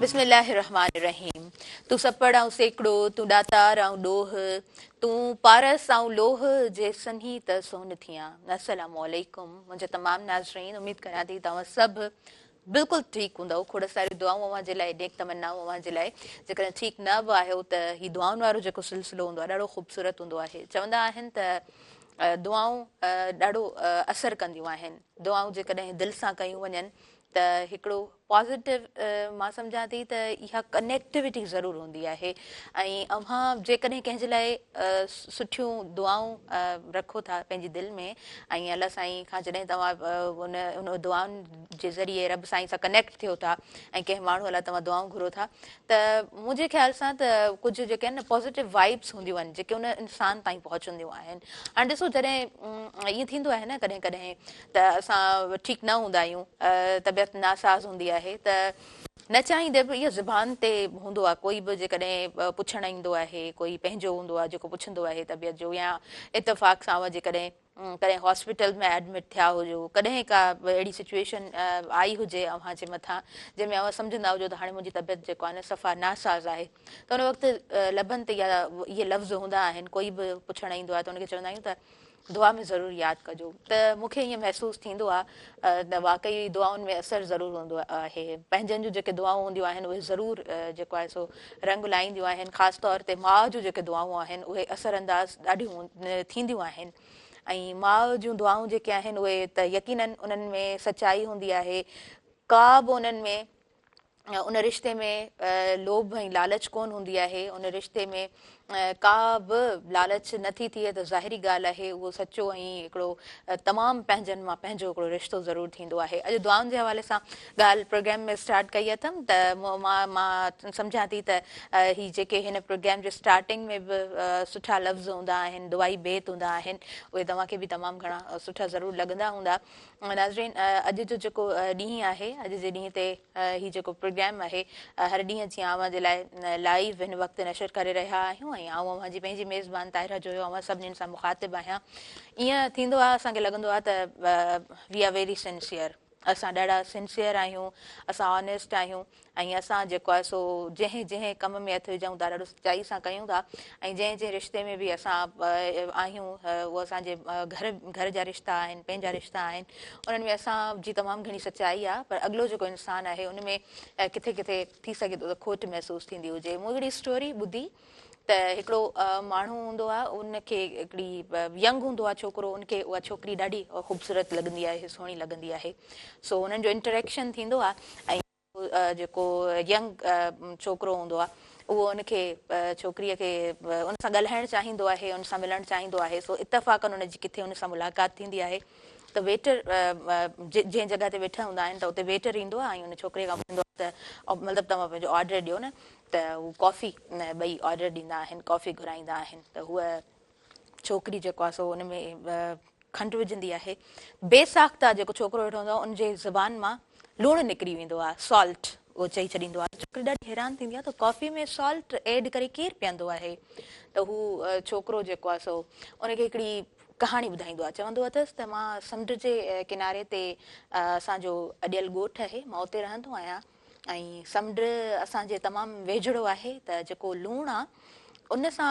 बिस्मिल्लाहिर्रहमानिर्रहीम। तू सपड़ आऊं सेकड़ो, तू दातार आऊं डोह, तू पारस आऊं लोह जे सन्ही त सोन थियां। अस्सलामु अलैकुम मुंहिंजे तमामु नाज़रीन, उम्मीद करियां थी तव्हां सभु बिल्कुलु ठीकु हूंदव। खोड़ सारी दुआऊं अव्हां जे लाइ, नेक तमन्नाऊं अव्हां जे लाइ। जेकॾहिं ठीकु न बि आहियो त हीउ दुआउनि वारो जेको सिलसिलो हूंदो आहे ॾाढो ख़ूबसूरत हूंदो आहे। चवंदा आहिनि त दुआऊं ॾाढो असरु कंदियूं आहिनि। दुआऊं जेकॾहिं दिलि सां कयूं वञनि त हिकिड़ो पॉज़िटिव मां सम्झां थी त इहा कनेक्टिविटी ज़रूरु हूंदी आहे। ऐं अव्हां जेकॾहिं कंहिंजे लाइ सुठियूं दुआऊं रखो था पंहिंजी दिलि में, ऐं अलाह साईं खां जॾहिं तव्हां उन दुआउनि जे ज़रिए रब साईं सां कनेक्ट थियो था ऐं कंहिं माण्हू लाइ तव्हां दुआऊं घुरो था, त मुंहिंजे ख़्याल सां त कुझु जेके आहिनि न पॉज़िटिव वाइब्स हूंदियूं आहिनि जेके उन इंसान ताईं पहुचंदियूं आहिनि। हाणे ॾिसो, जॾहिं ईअं थींदो आहे न कॾहिं कॾहिं त असां ठीकु न हूंदा आहियूं, तबियत नासाज़ हूंदी आहे, त न चाहींदे बि इहो ज़ुबान ते हूंदो आहे। कोई बि जेकॾहिं पुछणु ईंदो आहे, कोई पंहिंजो हूंदो आहे जेको पुछंदो आहे तबियत जो, या इतफ़ाक़ सां जेकॾहिं कॾहिं हॉस्पिटल में एडमिट थिया हुजो, कॾहिं का अहिड़ी सिचुएशन आई हुजे अव्हां जे मथां जंहिंमें अव्हां सम्झंदा हुजो त हाणे मुंहिंजी तबियत जेको आहे न सफ़ा नासाज़ आहे, त उन वक़्तु लभनि ते इहे लफ़्ज़ हूंदा आहिनि। कोई बि पुछणु ईंदो आहे त उनखे चवंदा आहियूं त दुआ में ज़रूरु यादि कजो। त मूंखे ईअं महसूसु थींदो आहे त वाक़ई दुआउनि में असरु ज़रूरु हूंदो आहे। पंहिंजनि जूं जेके दुआऊं हूंदियूं आहिनि उहे ज़रूरु जेको आहे सो रंग लाहींदियूं आहिनि। ख़ासि तौर ते माउ जूं जेके दुआऊं आहिनि उहे असरअंदाज़ ॾाढियूं थींदियूं आहिनि। ऐं माउ जूं दुआऊं जेके आहिनि उहे त यकीननि उन्हनि में सचाई हूंदी आहे। का बि उन्हनि में उन रिश्ते में लोभ ऐं लालच कोन हूंदी आहे। उन रिश्ते में का बि लालच नथी थिए त ज़ाहिरी ॻाल्हि आहे उहो सचो ऐं हिकिड़ो तमामु पंहिंजनि मां पंहिंजो हिकिड़ो रिश्तो ज़रूरु थींदो आहे। अॼु दुआउनि जे हवाले सां ॻाल्हि प्रोग्राम में स्टार्ट कई अथमि त मां सम्झां थी त ही जेके हिन प्रोग्राम जे स्टार्टिंग में बि सुठा लफ़्ज़ हूंदा आहिनि, दुआई बेत हूंदा आहिनि, उहे तव्हांखे बि तमामु घणा सुठा ज़रूरु लॻंदा हूंदा। नाज़रीन, अॼु जो जेको ॾींहुं आहे, अॼु जे ॾींहं ते हीउ जेको प्रोग्राम आहे हर ॾींहुं जीअं अव्हां जे लाइ लाइव हिन वक़्तु नशर करे रहिया आहियूं, ऐं अव्हां जी पंहिंजी मेज़बान ताहिरा जो अव्हां सभिनीनि सां मुख़ातिबु आहियां। ईअं थींदो आहे, असांखे लॻंदो आहे त वी आर वेरी सिंसियर, असां ॾाढा सिंसियर आहियूं, असां ऑनेस्ट आहियूं, ऐं असां जेको आहे सो जंहिं कम में हथु विझूं था ॾाढो सचाई सां कयूं था। ऐं जंहिं रिश्ते में बि असां आहियूं उहे असांजे घर जा रिश्ता आहिनि, पंहिंजा रिश्ता आहिनि, उन्हनि में असांजी तमामु घणी सचाई आहे। पर अॻिलो जेको इंसानु आहे उन में किथे किथे थी सघे थो त खोट महसूसु थींदी हुजे। मूं हिकिड़ी स्टोरी ॿुधी त हिकिड़ो माण्हू हूंदो आहे, उनखे हिकिड़ी यंग हूंदो आहे छोकिरो, उनखे उहा छोकिरी ॾाढी ख़ूबसूरत लॻंदी आहे, सुहिणी लॻंदी आहे। सो उन्हनि जो इंटरेक्शन थींदो आहे ऐं जेको यंग छोकिरो हूंदो आहे उहो उनखे छोकिरीअ खे उन सां ॻाल्हाइणु चाहींदो आहे, उन सां मिलणु चाहींदो आहे। सो इतफ़ाक़नि उनजी किथे उन सां मुलाक़ात थींदी आहे त वेटर जंहिं जॻह ते वेठा हूंदा आहिनि त उते वेटर ईंदो आहे ऐं उन छोकिरे खां पुछंदो आहे त मतिलबु तव्हां पंहिंजो ऑडर ॾियो न। त हू कॉफ़ी ॿई ऑडर ॾींदा आहिनि, कॉफ़ी घुराईंदा आहिनि। त हूअ छोकिरी जेको आहे सो उन में खंडु विझंदी आहे। बेसाख़्ता जेको छोकिरो वेठो हूंदो आहे उनजे ज़बान मां लूणु निकिरी वेंदो आहे, सॉल्ट उहो चई छॾींदो आहे। छोकिरी ॾाढी हैरान थींदी आहे त कॉफ़ी में सॉल्ट एड करे केरु पीअंदो आहे। त हू छोकिरो जेको आहे सो उनखे हिकिड़ी कहाणी ॿुधाईंदो आहे। चवंदो अथसि त मां समुंड जे किनारे ते असांजो अॼियल ॻोठु आहे, मां उते रहंदो आहियां, ऐं समुंड असांजे तमामु वेझड़ो आहे। त जेको लूणु आहे उन सां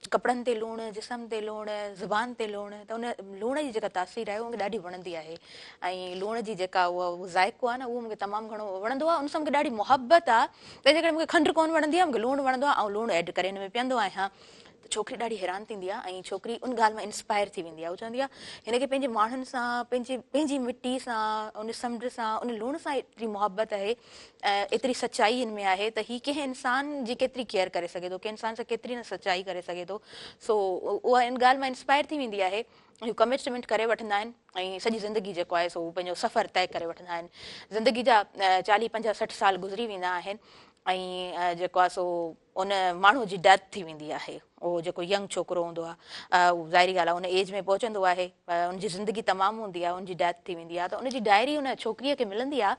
कपिड़नि ते लूणु, जिस्म ते लूणु, ज़ुबान ते लूणु, त उन लूण जी जेका तासीर आहे उहा मूंखे ॾाढी वणंदी आहे। ऐं लूण जी जेका उहो ज़ाइक़ो आहे न उहो मूंखे तमामु घणो वणंदो आहे। उन सां मूंखे ॾाढी मुहबत आहे। तंहिंजे करे मूंखे खंडु कोन वणंदी आहे, मूंखे लूणु वणंदो आहे ऐं लूणु एड करे हिन में पीअंदो आहियां। त छोकिरी ॾाढी हैरान थींदी आहे ऐं छोकिरी उन ॻाल्हि मां इंस्पायर थी वेंदी आहे। उहा चवंदी आहे हिनखे पंहिंजे माण्हुनि सां, पंहिंजी मिटी सां, उन समुंड सां, उन लूण सां एतिरी मुहबत आहे, एतिरी सचाई हिन में आहे त हीअ कंहिं इंसान जी केतिरी केयर करे सघे थो, कंहिं इंसान सां केतिरी न सचाई करे सघे थो। सो उहा इन ॻाल्हि मां इंस्पायर थी वेंदी आहे। हू कमिटमेंट करे वठंदा आहिनि ऐं सॼी ज़िंदगी जेको आहे सो पंहिंजो सफ़र तइ करे वठंदा आहिनि। ज़िंदगी जा 40, 50, 60 साल गुज़री वेंदा आहिनि ऐं जेको आहे सो उन माण्हू जी डेथ थी वेंदी आहे। उहो जेको यंग छोकिरो हूंदो आहे, उहो ज़ाहिरी ॻाल्हि आहे उन एज में पहुचंदो आहे, उनजी ज़िंदगी तमामु हूंदी आहे, उनजी डेथ थी वेंदी आहे। त उनजी डायरी उन छोकिरीअ खे मिलंदी आहे।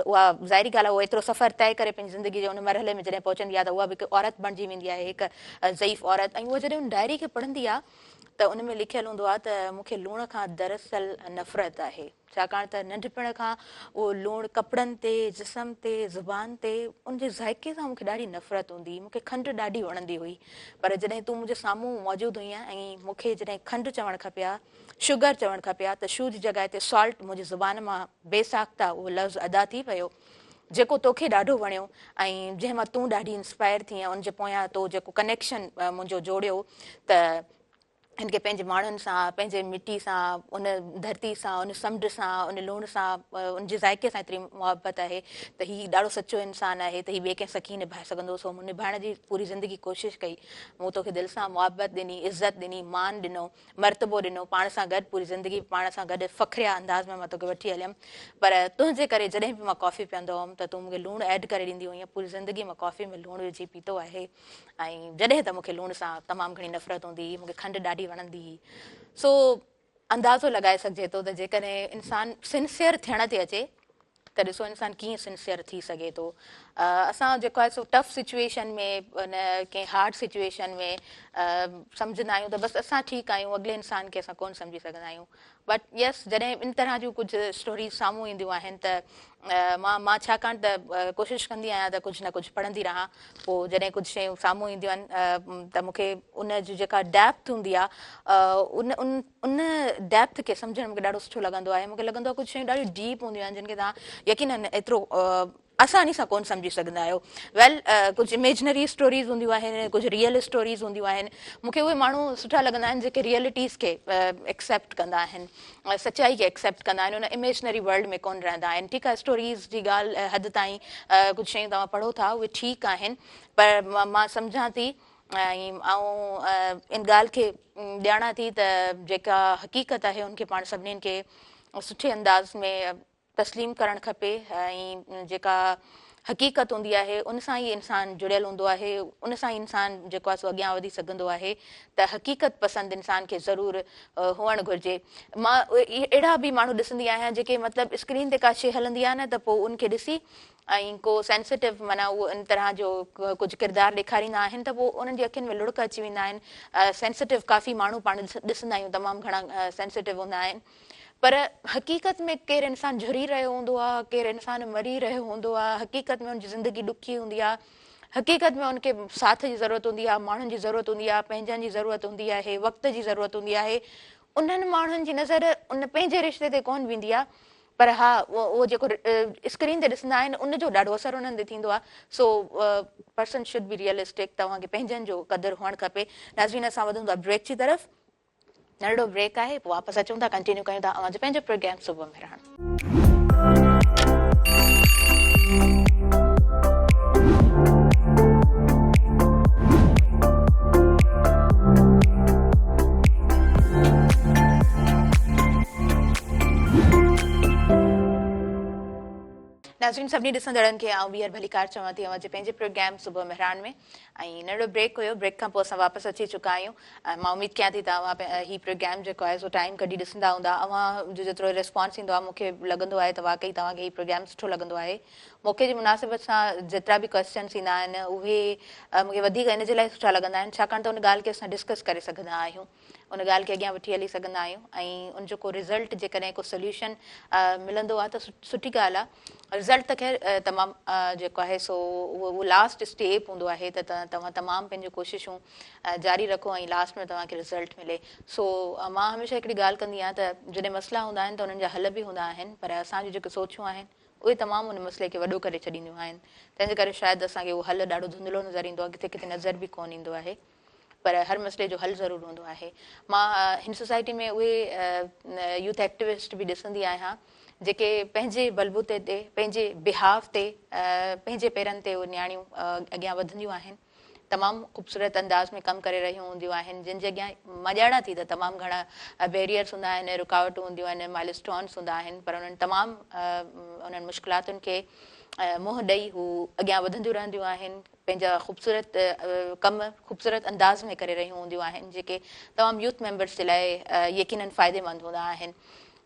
उहा ज़ाहिरी ॻाल्हि आहे, उहा एतिरो सफ़र तइ करे पंहिंजी ज़िंदगी जे उन मरहले में जॾहिं पहुचंदी आहे त उहा बि हिकु औरत बणिजी वेंदी आहे, हिकु ज़ईफ़ औरत। ऐं उहा जॾहिं उन डायरी खे पढ़ंदी आहे त उन में लिखियलु हूंदो आहे त मूंखे लूण खां दरअसल नफ़रत आहे, छाकाणि त नंढपण खां उहो लूणु कपिड़नि ते, जिस्म ते, ज़ुबान ते, उनजे ज़ाइके सां मूंखे ॾाढी नफ़रत हूंदी हुई। मूंखे खंडु ॾाढी वणंदी हुई, पर जॾहिं तूं मुंहिंजे साम्हूं मौजूदु हुई ऐं मूंखे जॾहिं खंडु चवणु खपे हा, शुगर चवणु खपे हा, त शू जी जॻह ते सॉल्ट मुंहिंजी ज़ुबान मां बेसाख्ता उहो लफ़्ज़ अदा थी पियो, जेको तोखे ॾाढो वणियो ऐं जंहिं मां तूं ॾाढी इंस्पायर थी ऐं उनजे पोयां तो जेको कनेक्शन मुंहिंजो जोड़ियो त हिनखे पंहिंजे माण्हुनि सां, पंहिंजे मिटी सां, उन धरती सां, उन समुंड सां, उन लूण सां, उनजे ज़ाइके सां एतिरी मुहबत आहे त हीउ ॾाढो सचो इंसानु आहे, त हीउ ॿिए कंहिं सखी निभाए सघंदो। सो मूं निभाइण जी पूरी ज़िंदगी कोशिशि कई। मूं तोखे दिलि सां मुहबत ॾिनी, इज़त ॾिनी, मान ॾिनो, मर्तबो ॾिनो, पाण सां गॾु पूरी ज़िंदगी पाण सां गॾु फ़ख्रिया अंदाज़ में मां तोखे वठी हलियमि। पर तुंहिंजे करे जॾहिं बि मां कॉफ़ी पीअंदो हुअमि त तूं मूंखे लूणु ऐड करे ॾींदी हुई। पूरी ज़िंदगी मां कॉफ़ी में लूणु विझी पीतो आहे ऐं जॾहिं त मूंखे लूण सां तमामु घणी नफ़रत हूंदी हुई, मूंखे खंडु ॾाढी वणंदी हुई। सो अंदाज़ो लॻाए सघिजे थो त जेकॾहिं इंसानु सिंसियर थियण ते अचे त ॾिसो इंसानु कीअं सिंसियर थी सघे थो। असां जेको आहे सो टफ सिचुएशन में, उन कंहिं हार्ड सिचुएशन में सम्झंदा आहियूं त बसि असां ठीकु आहियूं, अॻिले इंसान खे असां कोन सम्झी सघंदा आहियूं। बट यस, जॾहिं इन तरह जूं कुझु स्टोरीज़ साम्हूं ईंदियूं आहिनि त मां छाकाणि त कोशिशि कंदी आहियां त कुझु न कुझु पढ़ंदी रहां, पोइ जॾहिं कुझु शयूं साम्हूं ईंदियूं आहिनि त मूंखे उन जी जेका डेप्थ हूंदी आहे, उन उन उन डेप्थ खे सम्झणु मूंखे ॾाढो सुठो लॻंदो आहे। मूंखे लॻंदो आहे कुझु शयूं ॾाढियूं डीप हूंदियूं आहिनि जिन खे तव्हां यकीननि एतिरो आसानी सां कोन सम्झी सघंदा आहियो। वेल, कुझु इमेजनरी स्टोरीज़ हूंदियूं आहिनि, कुझु रियल स्टोरीज़ हूंदियूं आहिनि। मूंखे उहे माण्हू सुठा लॻंदा आहिनि जेके रियलिटीज़ खे एक्सेप्ट कंदा आहिनि, सचाई खे एक्सेप्ट कंदा आहिनि, उन इमेजनरी वर्ल्ड में कोन रहंदा आहिनि। ठीकु आहे, स्टोरीज़ जी ॻाल्हि हद ताईं कुझु शयूं तव्हां पढ़ो था उहे ठीकु आहिनि, पर मां सम्झां थी ऐं इन ॻाल्हि खे ॼाणा थी त जेका हक़ीक़त आहे उनखे पाण सभिनीनि खे सुठे अंदाज़ में तस्लीम करणु खपे ऐं जेका हक़ीक़त हूंदी आहे उन सां ई इंसानु जुड़ियल हूंदो आहे, उन सां ई इंसानु जेको आहे सो अॻियां वधी सघंदो आहे। त हक़ीक़त पसंदि इंसान खे ज़रूरु हुअणु घुरिजे। मां अहिड़ा बि माण्हू ॾिसंदी आहियां जेके मतिलबु स्क्रीन ते का शइ हलंदी आहे न त पोइ उनखे ॾिसी ऐं को सेंसिटिव माना उहो इन तरह जो कुझु किरदारु ॾेखारींदा आहिनि त पोइ उन्हनि जी अखियुनि में लुड़क अची वेंदा आहिनि। सेंसिटिव काफ़ी माण्हू पाण ॾिसंदा आहियूं, तमामु घणा सेंसिटिव हूंदा आहिनि, पर हक़ीक़त में केरु इंसानु झुरी रहियो हूंदो आहे, केरु इंसानु मरी रहियो हूंदो आहे, हक़ीक़त में हुनजी ज़िंदगी ॾुखी हूंदी आहे, हक़ीक़त में उनखे साथ जी ज़रूरत हूंदी आहे, माण्हुनि जी ज़रूरत हूंदी आहे, पंहिंजनि जी ज़रूरत हूंदी आहे, वक़्त जी ज़रूरत हूंदी आहे। उन्हनि माण्हुनि जी नज़र उन पंहिंजे रिश्ते ते कोन वेंदी आहे, पर हा उहो जेको स्क्रीन ते ॾिसंदा आहिनि उनजो ॾाढो असरु उन्हनि ते थींदो आहे। So person should be realistic, तव्हांखे पंहिंजनि जो क़दुरु हुअणु खपे। नाज़रीन, असां वधूं था ब्रेक जी तरफ़, नंढड़ो ब्रेक आहे, पोइ वापसि अचूं था, कंटिन्यू कयूं था अवां जो पंहिंजो प्रोग्राम सुबुह में रहण। नाज़रीन, सभिनी ॾिसंदड़नि खे आउं ॿीहर भलीकार चवां थी अवां जे पंहिंजे प्रोग्राम सुबुह मेहरान में। ऐं नंढड़ो ब्रेक हुयो, ब्रेक खां पोइ असां वापसि अची चुका आहियूं। मां उमेदु कयां थी तव्हां हीउ प्रोग्राम जेको आहे सो टाइम कढी ॾिसंदा हूंदा। अवां जो जेतिरो रिस्पॉन्स ईंदो आहे मूंखे लॻंदो आहे त वाक़ई तव्हांखे हीउ प्रोग्राम सुठो लॻंदो आहे। मौक़े जी मुनासिबत सां जेतिरा बि क्वेश्चन्स ईंदा आहिनि उहे मूंखे वधीक इन जे लाइ सुठा लॻंदा आहिनि छाकाणि त उन ॻाल्हि खे असां डिस्कस करे सघंदा आहियूं, उन ॻाल्हि खे अॻियां वठी हली सघंदा आहियूं ऐं उनजो को रिज़ल्ट जेकॾहिं को सोल्यूशन मिलंदो आहे त सुठी ॻाल्हि आहे। रिज़ल्ट त ख़ैर तमामु जेको आहे सो उहो लास्ट स्टेप हूंदो आहे त तव्हां तमामु पंहिंजूं कोशिशूं जारी रखो ऐं लास्ट में तव्हांखे रिज़ल्ट मिले। सो मां हमेशह हिकिड़ी ॻाल्हि कंदी आहियां त जॾहिं मसइला हूंदा आहिनि त उन्हनि जा हल बि हूंदा आहिनि, पर असांजूं जेके सोचूं आहिनि उहे तमामु उन मसइले खे वॾो करे छॾींदियूं आहिनि। तंहिंजे करे शायदि असांखे उहो हल ॾाढो धुंधलो नज़र ईंदो आहे, किथे किथे नज़र बि कोन ईंदो आहे, पर हर मसइले जो हल ज़रूरु हूंदो आहे। मां हिन सोसाइटी में उहे यूथ एक्टिविस्ट बि ॾिसंदी आहियां जेके पंहिंजे बलबूते ते, पंहिंजे बिहाव ते, पंहिंजे पेरनि ते उहे नियाणियूं अॻियां वधंदियूं आहिनि, तमामु ख़ूबसूरत अंदाज़ में कमु करे रहियूं हूंदियूं आहिनि, जिन जे अॻियां मां ॼाणा थी त तमामु घणा बैरियर्स हूंदा आहिनि, रुकावटूं हूंदियूं आहिनि, माइलस्टोन्स हूंदा आहिनि, पर उन्हनि तमामु उन्हनि मुश्किलातुनि खे मुंहुं ॾेई हू अॻियां वधंदियूं रहंदियूं आहिनि, पंहिंजा ख़ूबसूरत कमु ख़ूबसूरत अंदाज़ में करे रहियूं हूंदियूं आहिनि जेके तमामु यूथ मेंबर्स जे लाइ यकीननि फ़ाइदेमंद हूंदा आहिनि।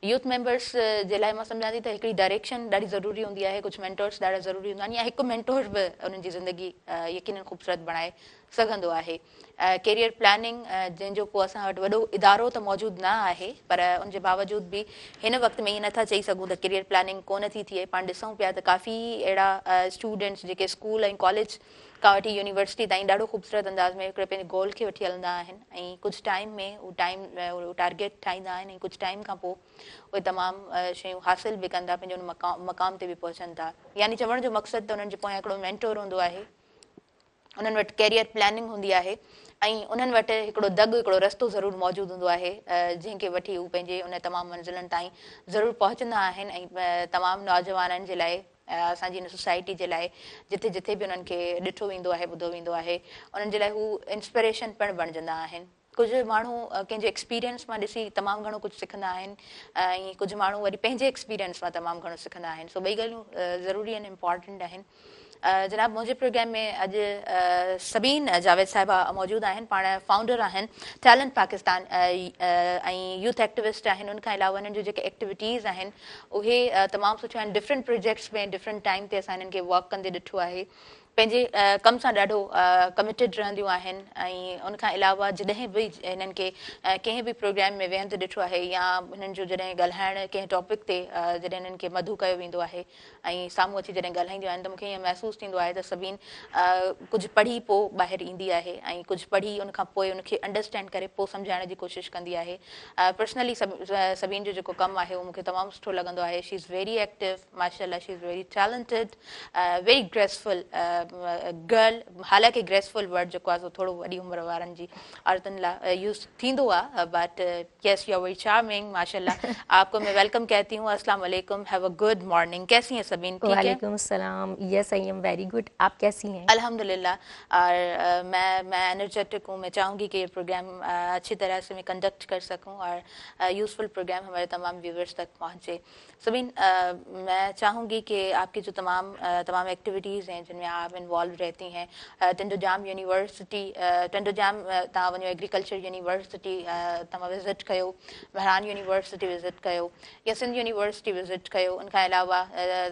यूथ मेंबर्स जे लाइ मां सम्झां थी त हिकिड़ी डायरेक्शन ॾाढी ज़रूरी हूंदी आहे, कुझु मेंटोर्स ॾाढा ज़रूरी हूंदा आहिनि, या हिकु मेंटोर बि उन्हनि जी ज़िंदगी यकीननि ख़ूबसूरत बणाए सघंदो आहे। कैरियर प्लानिंग जंहिंजो को असां वटि वॾो इदारो त मौजूदु न आहे, पर उनजे बावजूद बि हिन वक़्त में ईअं नथा चई सघूं त कैरियर प्लानिंग कोन थी थिए। पाण ॾिसूं पिया त काफ़ी अहिड़ा स्टूडेंट्स जेके स्कूल ऐं कॉलेज खां वठी यूनिवर्सिटी ताईं ॾाढो ख़ूबसूरत अंदाज़ में हिकिड़े पंहिंजे गोल खे वठी हलंदा आहिनि ऐं कुझु टाइम में उहो टारगेट ठाहींदा आहिनि ऐं कुझु टाइम खां पोइ उहे तमामु शयूं हासिल बि कंदा, पंहिंजे उन मक़ाम ते बि पहुचनि था। यानी चवण जो मक़सदु त उन्हनि जे पोयां हिकिड़ो मेंटोर हूंदो आहे, उन्हनि वटि कैरियर प्लानिंग हूंदी आहे ऐं उन्हनि वटि हिकिड़ो हिकिड़ो रस्तो ज़रूरु मौजूदु हूंदो आहे जंहिंखे वठी उहे पंहिंजे उन तमामु मंज़िलनि ताईं ज़रूरु पहुचंदा आहिनि ऐं तमामु नौजवाननि जे लाइ, असांजी हिन सोसाइटी जे लाइ जिथे जिथे बि उन्हनि खे ॾिठो वेंदो आहे, ॿुधो वेंदो आहे, उन्हनि जे लाइ हू इंस्पिरेशन पिणु बणिजंदा आहिनि। कुझु माण्हू कंहिंजे एक्सपीरियंस मां ॾिसी तमामु घणो कुझु सिखंदा आहिनि ऐं कुझु माण्हू वरी पंहिंजे एक्सपीरियंस मां तमामु घणो सिखंदा आहिनि। सो ॿई ॻाल्हियूं ज़रूरी आहिनि, इम्पॉर्टेंट आहिनि। जनाब, मुंहिंजे प्रोग्राम में अॼु सबीन जावेद साहिबा मौजूदु आहिनि। पाण फाउंडर आहिनि टैलेंट पाकिस्तान ऐं यूथ एक्टिविस्ट आहिनि। उनखां अलावा हिननि जूं जेके एक्टिविटीज़ आहिनि उहे तमामु सुठियूं आहिनि। डिफरेंट प्रोजेक्ट्स में डिफरेंट टाइम ते असां हिननि खे वर्क कंदे ॾिठो आहे। पंहिंजे कम सां ॾाढो कमिटेड रहंदियूं आहिनि ऐं उनखां अलावा जॾहिं बि हिननि खे कंहिं बि प्रोग्राम में वेहंदे ॾिठो आहे या हिननि जो जॾहिं ॻाल्हाइण कंहिं टॉपिक ते जॾहिं हिननि खे मधु कयो वेंदो आहे ऐं साम्हूं अची जॾहिं ॻाल्हाईंदियूं आहिनि त मूंखे ईअं महसूसु थींदो आहे त सभिनी कुझु पढ़ी पोइ ॿाहिरि ईंदी आहे ऐं कुझु पढ़ी उनखां पोइ उनखे अंडरस्टैंड करे पोइ सम्झाइण जी कोशिशि कंदी आहे। पर्सनली सभिनी जो जेको कमु आहे उहो मूंखे तमामु सुठो लॻंदो आहे। शी इज़ वेरी एक्टिव, माशाल्लाह, she is very talented, very graceful girl. हालांकि ग्रेसफुल वर्ड जेको आहे थोरो वॾी उमिरि वारनि जी औरतुनि लाइ यूज़ थींदो आहे, but yes, you are very charming, माशाल्लाह। आपको मैं वेलकम कहती हूँ। अस्सलाम वालेकुम, हैव अ गुड मॉर्निंग। कैसी हैं सबीन? ठीक है, वालेकुम सलाम। यस, आई एम वेरी गुड। आप कैसी हैं? अल्हम्दुलिल्लाह। और मैं एनर्जेटिक हूँ। मैं चाहूँगी कि ये प्रोग्राम अच्छी तरह से मैं कंडक्ट कर सकूँ और यूज़फुल प्रोग्राम हमारे तमाम व्यूवर्स तक पहुँचे। सबीन, मैं चाहूँगी कि आपकी जो तमाम एक्टिविटीज़ हैं जिनमें आप इन्वॉल्व रहती हैं, टिंडोजाम यूनिवर्सिटी, टिंडोजाम तव्हां वञो, एग्रीकल्चर यूनिवर्सिटी तव्हां विज़िट कयो, महरान यूनिवर्सिटी विज़िट कयो या सिंध यूनिवर्सिटी विज़िट कयो। उनखां अलावा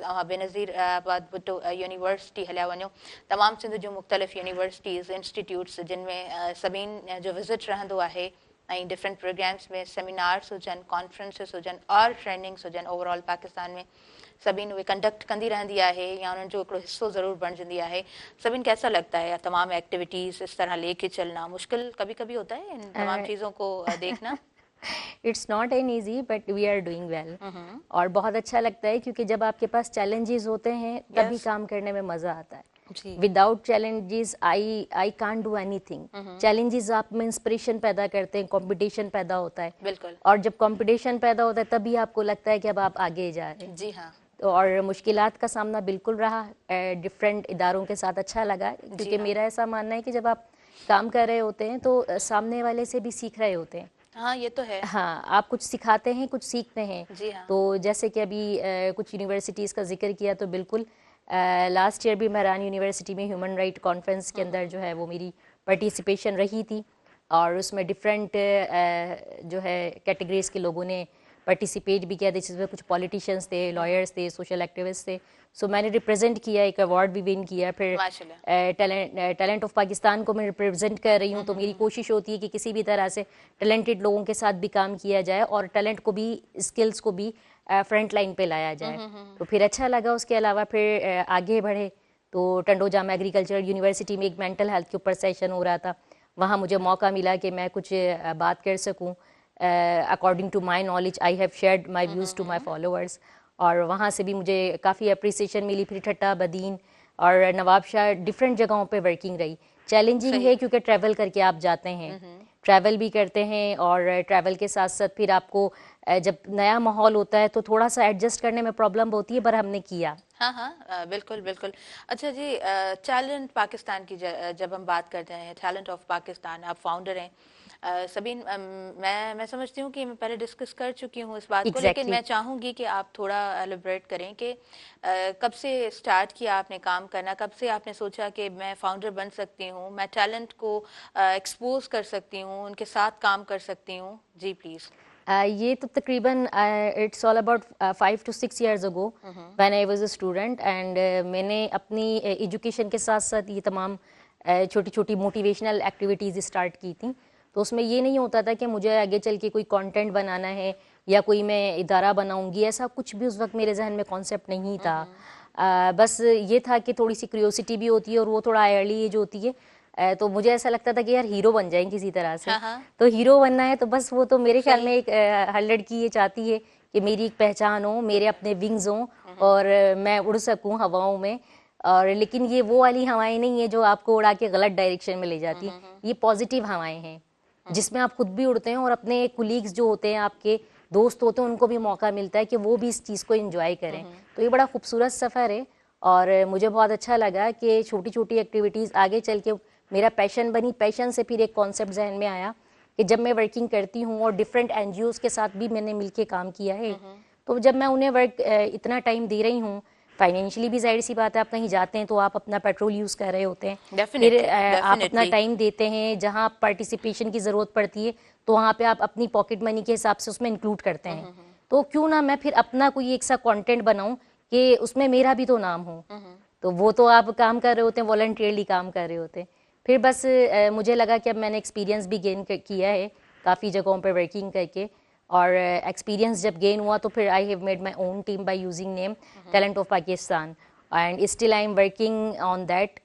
तव्हां बेनज़ीर आबाद भुट्टो यूनिवर्सिटी हलिया वञो। तमामु सिंध जूं मुख़्तलिफ़ यूनिवर्सिटीज़, इंस्टीट्यूट्स जिनमें सभिनी जो विज़िट रहंदो आहे ऐं डिफरेंट प्रोग्राम्स में सेमिनार्स हुजनि, कॉन्फ्रेंसिस हुजनि और ट्रेनिंग्स हुजनि, ओवरऑल पाकिस्तान में सभिनी उहे कंडक्ट कंदी रहंदी आहे या उन्हनि जो हिकिड़ो हिस्सो ज़रूरु बणिजंदी आहे। सभिनी कैसा लगता है तमाम एक्टिविटीज़ इस तरह लेके चलना? मुश्किल कभी कभी होता है इन तमाम चीज़ों को देखना? It's not an easy, but we are doing well. और बहुत अच्छा लगता है क्योंकि जब आपके पास चैलेंजेस होते हैं तभी काम करने में मजा आता है। Without challenges I can't do anything. Challenges आप में इंस्पिरेशन पैदा करते हैं, कंपटीशन पैदा होता है। बिल्कुल। और जब कंपटीशन पैदा होता है तभी आपको लगता है कि अब आप आगे जा रहे हैं। जी हाँ। और मुश्किलात का सामना बिल्कुल रहा, डिफरेंट इदारों के साथ अच्छा लगा, क्योंकि मेरा ऐसा मानना है कि जब आप काम कर रहे होते हैं तो सामने वाले से भी सीख रहे होते हैं। हाँ, ये तो है। हाँ, आप कुछ सिखाते हैं, कुछ सीखते हैं। जी हाँ। तो जैसे कि अभी कुछ यूनिवर्सिटीज़ का जिक्र किया, तो बिल्कुल लास्ट ईयर भी महरान यूनिवर्सिटी में ह्यूमन राइट कॉन्फ्रेंस के अंदर जो है वो मेरी पार्टिसिपेशन रही थी और उसमें डिफरेंट जो है कैटेगरीज के लोगों ने पार्टिसिपेट भी किया था, जिसमें कुछ पॉलिटिशियंस थे, लॉयर्स थे, सोशल एक्टिविस्ट थे। सो मैंने रिप्रेजेंट किया, एक अवार्ड भी विन किया। फिर टैलेंट ऑफ पाकिस्तान को मैं रिप्रेजेंट कर रही हूँ, तो मेरी कोशिश होती है कि किसी भी तरह से टैलेंटेड लोगों के साथ भी काम किया जाए और टैलेंट को भी, स्किल्स को भी फ्रंट लाइन पे लाया जाए। तो फिर अच्छा लगा। उसके अलावा फिर आगे बढ़े तो टंडोजाम एग्रीकल्चर यूनिवर्सिटी में एक मेंटल हेल्थ के ऊपर सेशन हो रहा था। वहाँ मुझे मौका मिला कि मैं कुछ बात कर सकूँ। According to my knowledge I have shared my views to my followers, और वहाँ से भी मुझे काफ़ी अप्रिसिएशन मिली। फिर ठट्टा, बदीन और नवाबशाह डिफरेंट जगहों पे वर्किंग रही। चैलेंजिंग है क्योंकि ट्रैवल करके आप जाते हैं, ट्रैवल भी करते हैं और ट्रैवल के साथ साथ फिर आपको जब नया माहौल होता है तो थोड़ा सा एडजस्ट करने में प्रॉब्लम होती है, पर हमने किया। हाँ हाँ, बिल्कुल बिल्कुल। अच्छा जी, टैलेंट पाकिस्तान की जब हम बात करते हैं, टैलेंट ऑफ पाकिस्तान, आप फाउंडर हैं। सबीन, मैं समझती हूँ कि मैं पहले डिस्कस कर चुकी हूँ इस बात को, लेकिन मैं चाहूँगी कि आप थोड़ा एलिब्रेट करें कि कब से स्टार्ट किया आपने काम करना, कब से आपने सोचा कि मैं फाउंडर बन सकती हूँ, मैं टैलेंट को एक्सपोज कर सकती हूँ, उनके साथ काम कर सकती हूँ? जी प्लीज़। ये तो तकरीबन it's all about 5 to 6 years ago when I was a student, and मैंने अपनी एजुकेशन के साथ साथ ये तमाम छोटी छोटी मोटिवेशनल एक्टिविटीज़ स्टार्ट की थी। तो उसमें ये नहीं होता था कि मुझे आगे चल के कोई कंटेंट बनाना है या कोई मैं इदारा बनाऊंगी, ऐसा कुछ भी उस वक्त मेरे जहन में कॉन्सेप्ट नहीं था। बस ये था कि थोड़ी सी क्यूरियोसिटी भी होती है और वो थोड़ा अर्ली एज होती है। तो मुझे ऐसा लगता था कि यार हीरो बन जाएं किसी तरह से। तो हीरो बनना है तो बस वो तो मेरे ख्याल में एक हर लड़की ये चाहती है कि मेरी एक पहचान हो, मेरे अपने विंग्स हों और मैं उड़ सकूं हवाओं में। और लेकिन ये वो वाली हवाएं नहीं है जो आपको उड़ा के गलत डायरेक्शन में ले जाती है। ये पॉजिटिव हवाएं हैं जिसमें आप खुद भी उड़ते हैं और अपने कुलीग्स जो होते हैं, आपके दोस्त होते हैं, उनको भी मौका मिलता है कि वो भी इस चीज़ को एंजॉय करें। तो ये बड़ा खूबसूरत सफ़र है और मुझे बहुत अच्छा लगा कि छोटी छोटी एक्टिविटीज़ आगे चल के मेरा पैशन बनी। पैशन से फिर एक कॉन्सेप्ट जहन में आया कि जब मैं वर्किंग करती हूँ और डिफरेंट एनजीओज़ के साथ भी मैंने मिलके काम किया है, तो जब मैं उन्हें वर्क इतना टाइम दे रही हूँ, फाइनेंशियली भी जाहिर सी बात है, आप कहीं जाते हैं तो आप अपना पेट्रोल यूज़ कर रहे होते हैं, फिर आप अपना टाइम देते हैं, जहाँ पार्टिसिपेशन की ज़रूरत पड़ती है तो वहाँ पे आप अपनी पॉकेट मनी के हिसाब से उसमें इंक्लूड करते हैं। तो क्यों ना मैं फिर अपना कोई एक सा कंटेंट बनाऊं कि उसमें मेरा भी तो नाम हो। तो वो तो आप काम कर रहे होते हैं, वॉलंटियरली काम कर रहे होते हैं। फिर बस मुझे लगा कि अब मैंने एक्सपीरियंस भी गेन किया है काफ़ी जगहों पर वर्किंग करके, और एक्सपीरियंस जब गेन हुआ तो फिर I have made my own team by using name talent of Pakistan and still I am working on that.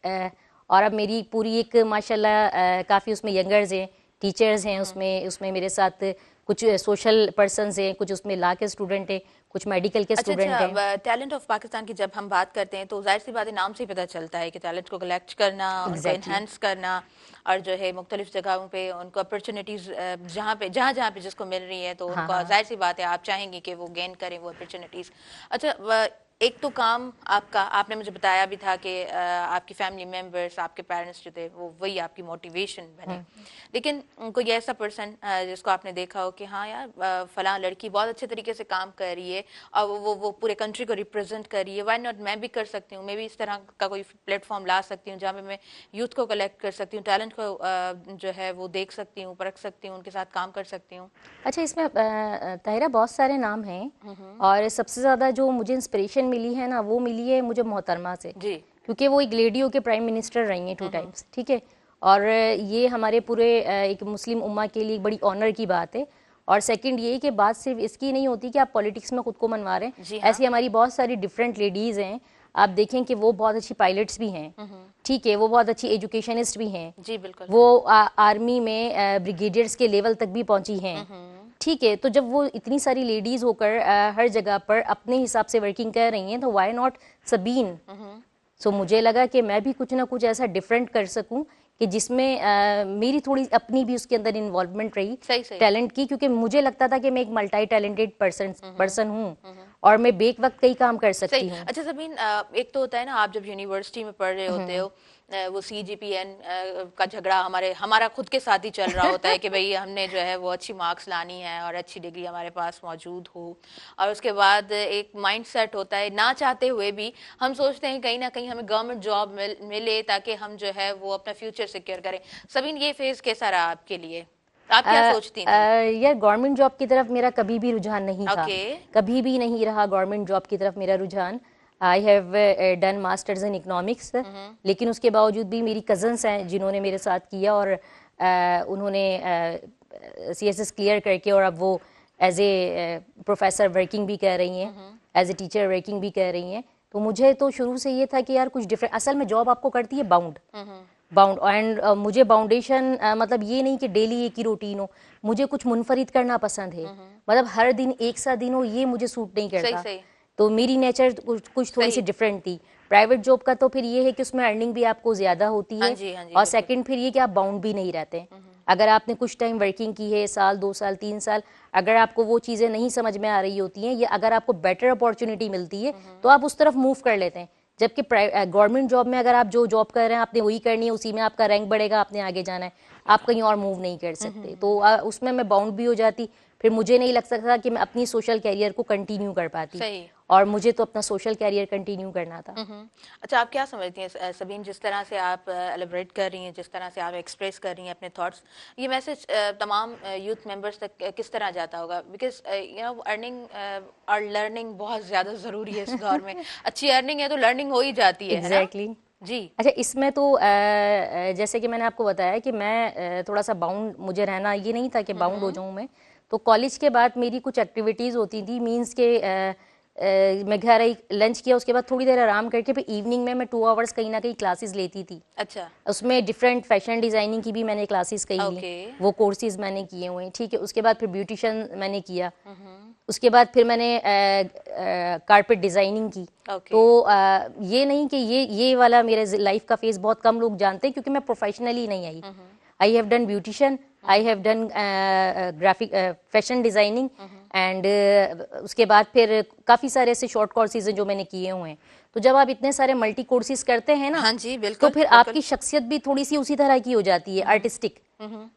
और अब मेरी पूरी एक माशाल्लाह काफ़ी उसमें यंगर्स हैं, टीचर्स हैं, उसमें मेरे साथ कुछ सोशल पर्सन्स हैं, कुछ उसमें लॉ के स्टूडेंट हैं, कुछ मेडिकल के स्टूडेंट हैं। टैलेंट ऑफ पाकिस्तान की जब हम बात करते हैं तो जाहिर सी बात है, नाम से ही पता चलता है कि टैलेंट को कलेक्ट करना, उनको एनहांस करना और जो है मुख्तलिफ जगहों पे उनको अपॉर्चुनिटीज जहाँ जहाँ पे जिसको मिल रही है तो उनको जाहिर सी बात है आप चाहेंगे कि वो गेन करें वो अपॉर्चुनिटीज। अच्छा, एक तो काम आपका, आपने मुझे बताया भी था कि आपकी फैमिली मेंबर्स, आपके पेरेंट्स जो थे वो वही आपकी मोटिवेशन बने, लेकिन कोई ऐसा पर्सन जिसको आपने देखा हो कि हाँ यार फलां लड़की बहुत अच्छे तरीके से काम कर रही है और वो पूरे कंट्री को रिप्रेजेंट कर रही है, व्हाई नॉट मैं भी कर सकती हूँ, मैं भी इस तरह का कोई प्लेटफॉर्म ला सकती हूँ जहाँ पे मैं यूथ को कलेक्ट कर सकती हूँ, टैलेंट को जो है वो देख सकती हूँ, परख सकती हूँ, उनके साथ काम कर सकती हूँ। अच्छा, इसमें ताहिरा बहुत सारे नाम हैं और सबसे ज़्यादा जो मुझे इंस्पिरेशन मिली है ना, वो मिली है मुझे मोहतरमा से जी, क्योंकि वो एक लेडियों के प्राइम मिनिस्टर रही हैं 2 टाइम्स, ठीक है। और ये हमारे पूरे एक मुस्लिम उम्मा के लिए एक बड़ी ऑनर की बात है। और सेकंड ये कि बात सिर्फ इसकी नहीं होती कि आप पॉलिटिक्स में खुद को मनवा रहे हैं, ऐसी हमारी बहुत सारी डिफरेंट लेडीज़ हैं। आप देखें कि वो बहुत अच्छी पायलट्स भी हैं, ठीक है, वो बहुत अच्छी एजुकेशनिस्ट भी हैं जी, बिल्कुल, वो आर्मी में ब्रिगेडियर्स के लेवल तक भी पहुंची हैं, ठीक है। तो जब वो इतनी सारी लेडीज होकर हर जगह पर अपने हिसाब से वर्किंग कर रही हैं, तो व्हाई नॉट सबीन। सो मुझे लगा कि मैं भी कुछ ना कुछ ऐसा डिफरेंट कर सकूं कि जिसमें मेरी थोड़ी अपनी भी उसके अंदर इन्वॉल्वमेंट रही टैलेंट की, क्योंकि मुझे लगता था कि मैं एक मल्टी टैलेंटेड पर्सन हूँ और मैं बेक वक्त कई काम कर सकती हूँ। अच्छा सबीन, एक तो होता है ना, आप जब यूनिवर्सिटी में पढ़ रहे होते हो, वो CGPN का झगड़ा हमारा खुद के साथ ही चल रहा होता है कि भाई हमने जो है वो अच्छी मार्क्स लानी है और अच्छी डिग्री हमारे पास मौजूद हो, और उसके बाद एक माइंड सेट होता है, ना चाहते हुए भी हम सोचते हैं कहीं ना कहीं हमें गवर्नमेंट जॉब मिले ताकि हम जो है वो अपना फ्यूचर सिक्योर करें। सबीन, ये फेज कैसा रहा आपके लिए, आप क्या सोचती थी? यार गवर्नमेंट जॉब की तरफ मेरा कभी भी रुझान नहीं था, कभी भी नहीं रहा गवर्नमेंट जॉब की तरफ मेरा रुझान। आई have done masters in economics, लेकिन उसके बावजूद भी मेरी कज़न्स हैं जिन्होंने मेरे साथ किया और उन्होंने CSS क्लियर करके और अब वो एज ए प्रोफेसर वर्किंग भी कर रही हैं, एज ए टीचर वर्किंग भी कर रही हैं। तो मुझे तो शुरू से ये था कि यार कुछ डिफरेंट, असल में जॉब आपको करती है बाउंड एंड मुझे बाउंडेशन मतलब ये नहीं कि डेली एक ही रूटीन हो, मुझे कुछ मुनफरिद करना पसंद है, मतलब हर दिन एक सा दिन हो ये मुझे सूट नहीं करता। सही। तो मेरी नेचर कुछ थोड़ी सी डिफरेंट थी। प्राइवेट जॉब का तो फिर ये है कि उसमें अर्निंग भी आपको ज्यादा होती है, और सेकंड फिर ये कि आप बाउंड भी नहीं रहते। अगर आपने कुछ टाइम वर्किंग की है, साल 2 साल 3 साल, अगर आपको वो चीज़ें नहीं समझ में आ रही होती हैं या अगर आपको बेटर अपॉर्चुनिटी मिलती है तो आप उस तरफ मूव कर लेते हैं। जबकि गवर्नमेंट जॉब में अगर आप जो जॉब कर रहे हैं आपने वही करनी है, उसी में आपका रैंक बढ़ेगा, आपने आगे जाना है, आप कहीं और मूव नहीं कर सकते। तो उसमें मैं बाउंड भी हो जाती, फिर मुझे नहीं लग सकता कि मैं अपनी सोशल कैरियर को कंटिन्यू कर पाती। सही। और मुझे तो अपना सोशल कैरियर कंटिन्यू करना था। अच्छा, आप क्या समझती हैं सबीन, जिस तरह से आप एलिब्रेट कर रही हैं, जिस तरह से आप एक्सप्रेस कर रही हैं अपने थॉट्स, ये मैसेज तमाम यूथ मेंबर्स तक किस तरह जाता होगा? बिकॉज यू नो अर्निंग और लर्निंग बहुत ज़्यादा ज़रूरी है इस दौर में। अच्छी अर्निंग है तो लर्निंग हो ही जाती है। एग्जैक्टली। जी। अच्छा, इसमें तो जैसे कि मैंने आपको बताया कि मैं थोड़ा सा बाउंड मुझे रहना, ये नहीं था कि बाउंड हो जाऊं मैं। तो कॉलेज के बाद मेरी कुछ एक्टिविटीज़ होती थी, मींस के मैं घर आई, लंच किया, उसके बाद थोड़ी देर आराम करके फिर इवनिंग में मैं 2 आवर्स कहीं ना कहीं क्लासेस लेती थी। अच्छा। उसमें डिफरेंट फैशन डिज़ाइनिंग की भी मैंने क्लासेस कई ली, ओके। वो कोर्सेज मैंने किए हुए हैं, ठीक है। उसके बाद फिर ब्यूटिशियन मैंने किया, उसके बाद फिर मैंने कारपेट डिज़ाइनिंग की। ओके। तो ये नहीं कि ये वाला मेरे लाइफ का फेज बहुत कम लोग जानते हैं, क्योंकि मैं प्रोफेशनली नहीं आई। I have done beautician, I have done graphic fashion designing, and उसके बाद फिर काफ़ी सारे ऐसे शॉर्ट कोर्सेज हैं जो मैंने किए हुए हैं। तो जब आप इतने सारे मल्टी कोर्सेज करते हैं ना, हाँ जी, तो बिल्कुल फिर बिल्कुल। आपकी शख्सियत भी थोड़ी सी उसी तरह की हो जाती है, आर्टिस्टिक।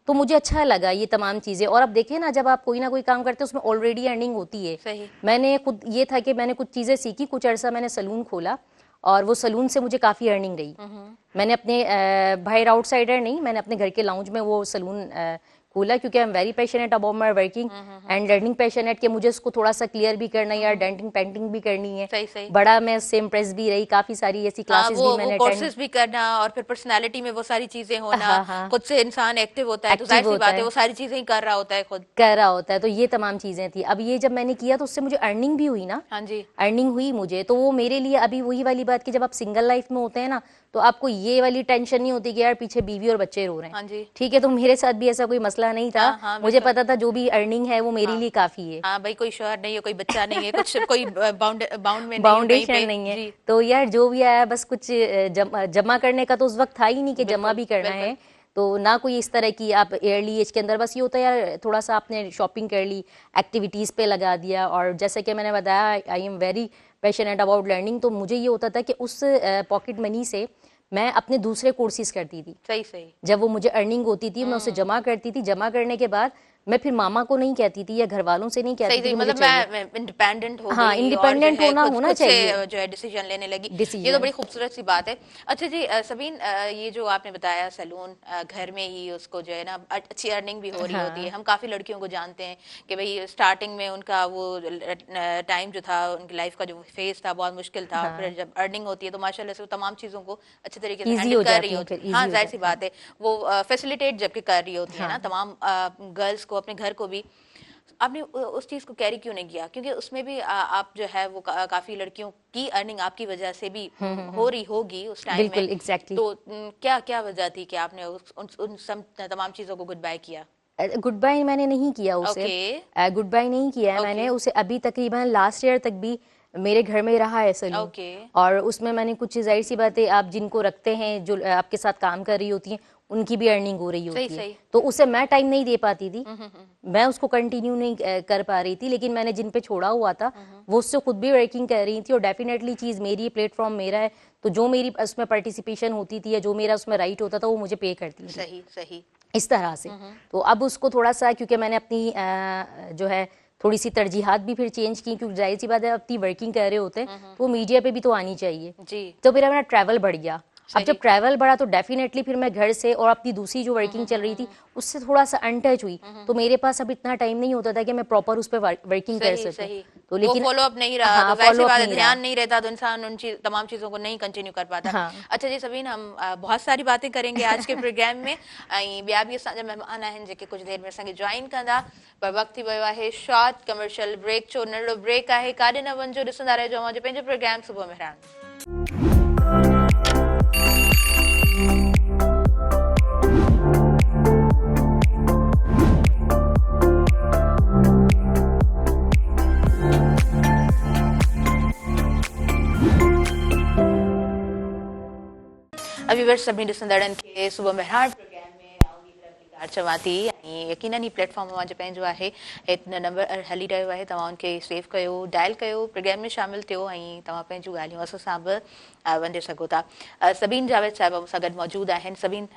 तो मुझे अच्छा लगा ये तमाम चीज़ें। और अब देखिए ना, जब आप कोई ना कोई काम करते हैं उसमें ऑलरेडी अर्निंग होती है। सही। मैंने खुद ये था कि मैंने कुछ चीज़ें सीखी, कुछ अरसा मैंने सलून खोला, और वो सलून से मुझे काफ़ी अर्निंग रही। मैंने अपने बाहर आउटसाइडर नहीं, मैंने अपने घर के लाउंज में वो सलून खोला, क्योंकि आई am very passionate about my working and learning passionate, कि मुझे उसको थोड़ा सा क्लियर भी करना है यार, डेंटिंग पेंटिंग भी करनी है। सही सही। बड़ा मैं उससे इम्प्रेस भी रही, काफ़ी सारी ऐसी हाँ, क्लासेस भी वो मैंने अटेंड। कोर्सेज भी करना और फिर पर्सनालिटी में वो सारी चीजें होना, हाँ हाँ, खुद से इंसान एक्टिव होता है तो एक्टिव जाहिर सी होता बात है है, वो सारी चीजें ही कर रहा होता है खुद। कर रहा होता है। तो ये तमाम चीज़ें थी। अब ये जब मैंने किया तो उससे मुझे अर्निंग भी हुई ना, हाँ जी। अर्निंग हुई मुझे। तो वो मेरे लिए अभी वही वाली बात कि जब आप सिंगल लाइफ में होते हैं ना, तो आपको ये वाली टेंशन नहीं होती कि यार पीछे बीवी और बच्चे रो रहे हैं। हाँ जी। ठीक है, तो मेरे साथ भी ऐसा कोई मसला नहीं था। हाँ हाँ, मुझे बिल्कुल। पता था जो भी अर्निंग है वो मेरे हाँ लिए काफ़ी है, हाँ भाई, कोई शोहर नहीं है, कोई बच्चा नहीं है, कुछ कोई बाउंड में नहीं हूँ कहीं बाउंडेशन पे। नहीं है। जी। तो यार जो भी आया बस कुछ जमा करने का तो उस वक्त था ही नहीं कि जमा बिल्कुल भी करना बिल्कुल। है। तो ना कोई इस तरह की आप एयरली एज के अंदर, बस ये होता है यार थोड़ा सा आपने शॉपिंग कर ली, एक्टिविटीज़ पे लगा दिया। और जैसे कि मैंने बताया, आई am very passionate about learning. तो मुझे ये होता था कि उस पॉकेट मनी से मैं अपने दूसरे कोर्सेज करती थी। सही सही। जब वो मुझे अर्निंग होती थी मैं उसे जमा करती थी, जमा करने के बाद मैं फिर मामा को नहीं कहती थी या घर वालों से नहीं कहती सही थी सही, कि मुझे मतलब चाहिए। मैं इंडिपेंडेंट हो हाँ, गई और जो इंडिपेंडेंट है होना खुद होना खुद से चाहिए जो है डिसीजन लेने लगी। ये तो डिसीजन। बड़ी खूबसूरत सी बात है। अच्छा जी, सबीन, ये जो आपने बताया सैलून घर में ही उसको जो है ना अच्छी अर्निंग भी हो रही होती है। हाँ हम काफी लड़कियों को जानते हैं कि भाई स्टार्टिंग में उनका वो टाइम जो था, उनकी लाइफ का जो फेज था बहुत मुश्किल था, और फिर हाँ, जब अर्निंग होती है तो माशाल्लाह से वो तमाम चीजों को अच्छे तरीके से इजी हैंडल हो कर रही जाती हैं, होती फिर है। हाँ, इजी हो जाहिर सी जाता है। बात है, वो फैसिलिटेट जबकि कर रही होती है ना हाँ, तमाम गर्ल्स को, अपने घर को भी। आपने उस चीज को कैरी क्यों नहीं किया? क्योंकि उसमें भी आप जो है वो काफी लड़कियों की अर्निंग आपकी वजह से भी हो रही होगी उस टाइम में। बिल्कुल एग्जैक्टली। तो क्या क्या वजह थी कि आपने उन तमाम चीजों को गुड बाय किया? गुड बाय मैंने नहीं किया उसे, ओके। गुड बाय नहीं किया है ओके। मैंने उसे। अभी तकरीबन लास्ट ईयर तक भी मेरे घर में रहा है सलून। ओके। और उसमें मैंने कुछ जाहिर सी बात है, आप जिनको रखते हैं जो आपके साथ काम कर रही होती हैं, उनकी भी अर्निंग हो रही सही होती है। सही। तो उसे मैं टाइम नहीं दे पाती थी, मैं उसको कंटिन्यू नहीं कर पा रही थी। लेकिन मैंने जिन पे छोड़ा हुआ था वो उससे खुद भी वर्किंग कर रही थी। और डेफिनेटली चीज़ मेरी, प्लेटफॉर्म मेरा है, तो जो मेरी उसमें पार्टिसिपेशन होती थी या जो मेरा उसमें राइट होता था वो मुझे पे करती थी, सही सही। इस तरह से। तो अब उसको थोड़ा सा, क्योंकि मैंने अपनी जो है थोड़ी सी तरजीहात भी फिर चेंज की, क्योंकि जाहिर सी बात है अपनी वर्किंग कर रहे होते हैं तो वो मीडिया पे भी तो आनी चाहिए। जी। तो मेरा ट्रैवल बढ़ गया। अब जब सही। ट्रैवल बढ़ा तो डेफिनेटली फिर मैं घर से और अपनी दूसरी जो वर्किंग चल रही थी उससे थोड़ा सा अनटच हुई। तो मेरे पास अब इतना टाइम नहीं होता था कि मैं प्रॉपर उस पर वर्किंग कर सही सकूं। सही। तो वो लेकिन फॉलो अप नहीं रहा हाँ, तो जाहिर सी फॉलो अप बात है, नहीं रहा। ध्यान नहीं रहता तो इंसान उन तमाम चीजों को नहीं कंटिन्यू कर पाता। हाँ अच्छा जी सबीन, हम बहुत सारी बातें करेंगे आज के प्रोग्राम में। ॿिया बि असांजा महिमान आहिनि जेके कुछ देर में असांखे ज्वाइन कंदा, पर वक्त थी वियो आहे शॉर्ट कमर्शियल ब्रेक जो। नंढड़ो ब्रेक आहे, काॾे न वञिजो, ॾिसंदा रहिजो अवांजो पंहिंजो प्रोग्राम सुबुह मेहरान। अभी वर्ष सभी ॾिसंदड़नि खे सुबुह मेहरान प्रोग्राम में चवां थी। ऐं यकीनन ही प्लेटफॉर्म अवांजो पंहिंजो आहे, हिन नंबर हली रहियो आहे, तव्हां उनखे सेव कयो, डायल कयो, प्रोग्राम में शामिल थियो ऐं तव्हां पंहिंजूं ॻाल्हियूं असां सां बि वंडे सघो था। सबीन जावेद साहिब मूंसां गॾु मौजूद आहिनि। सबीन,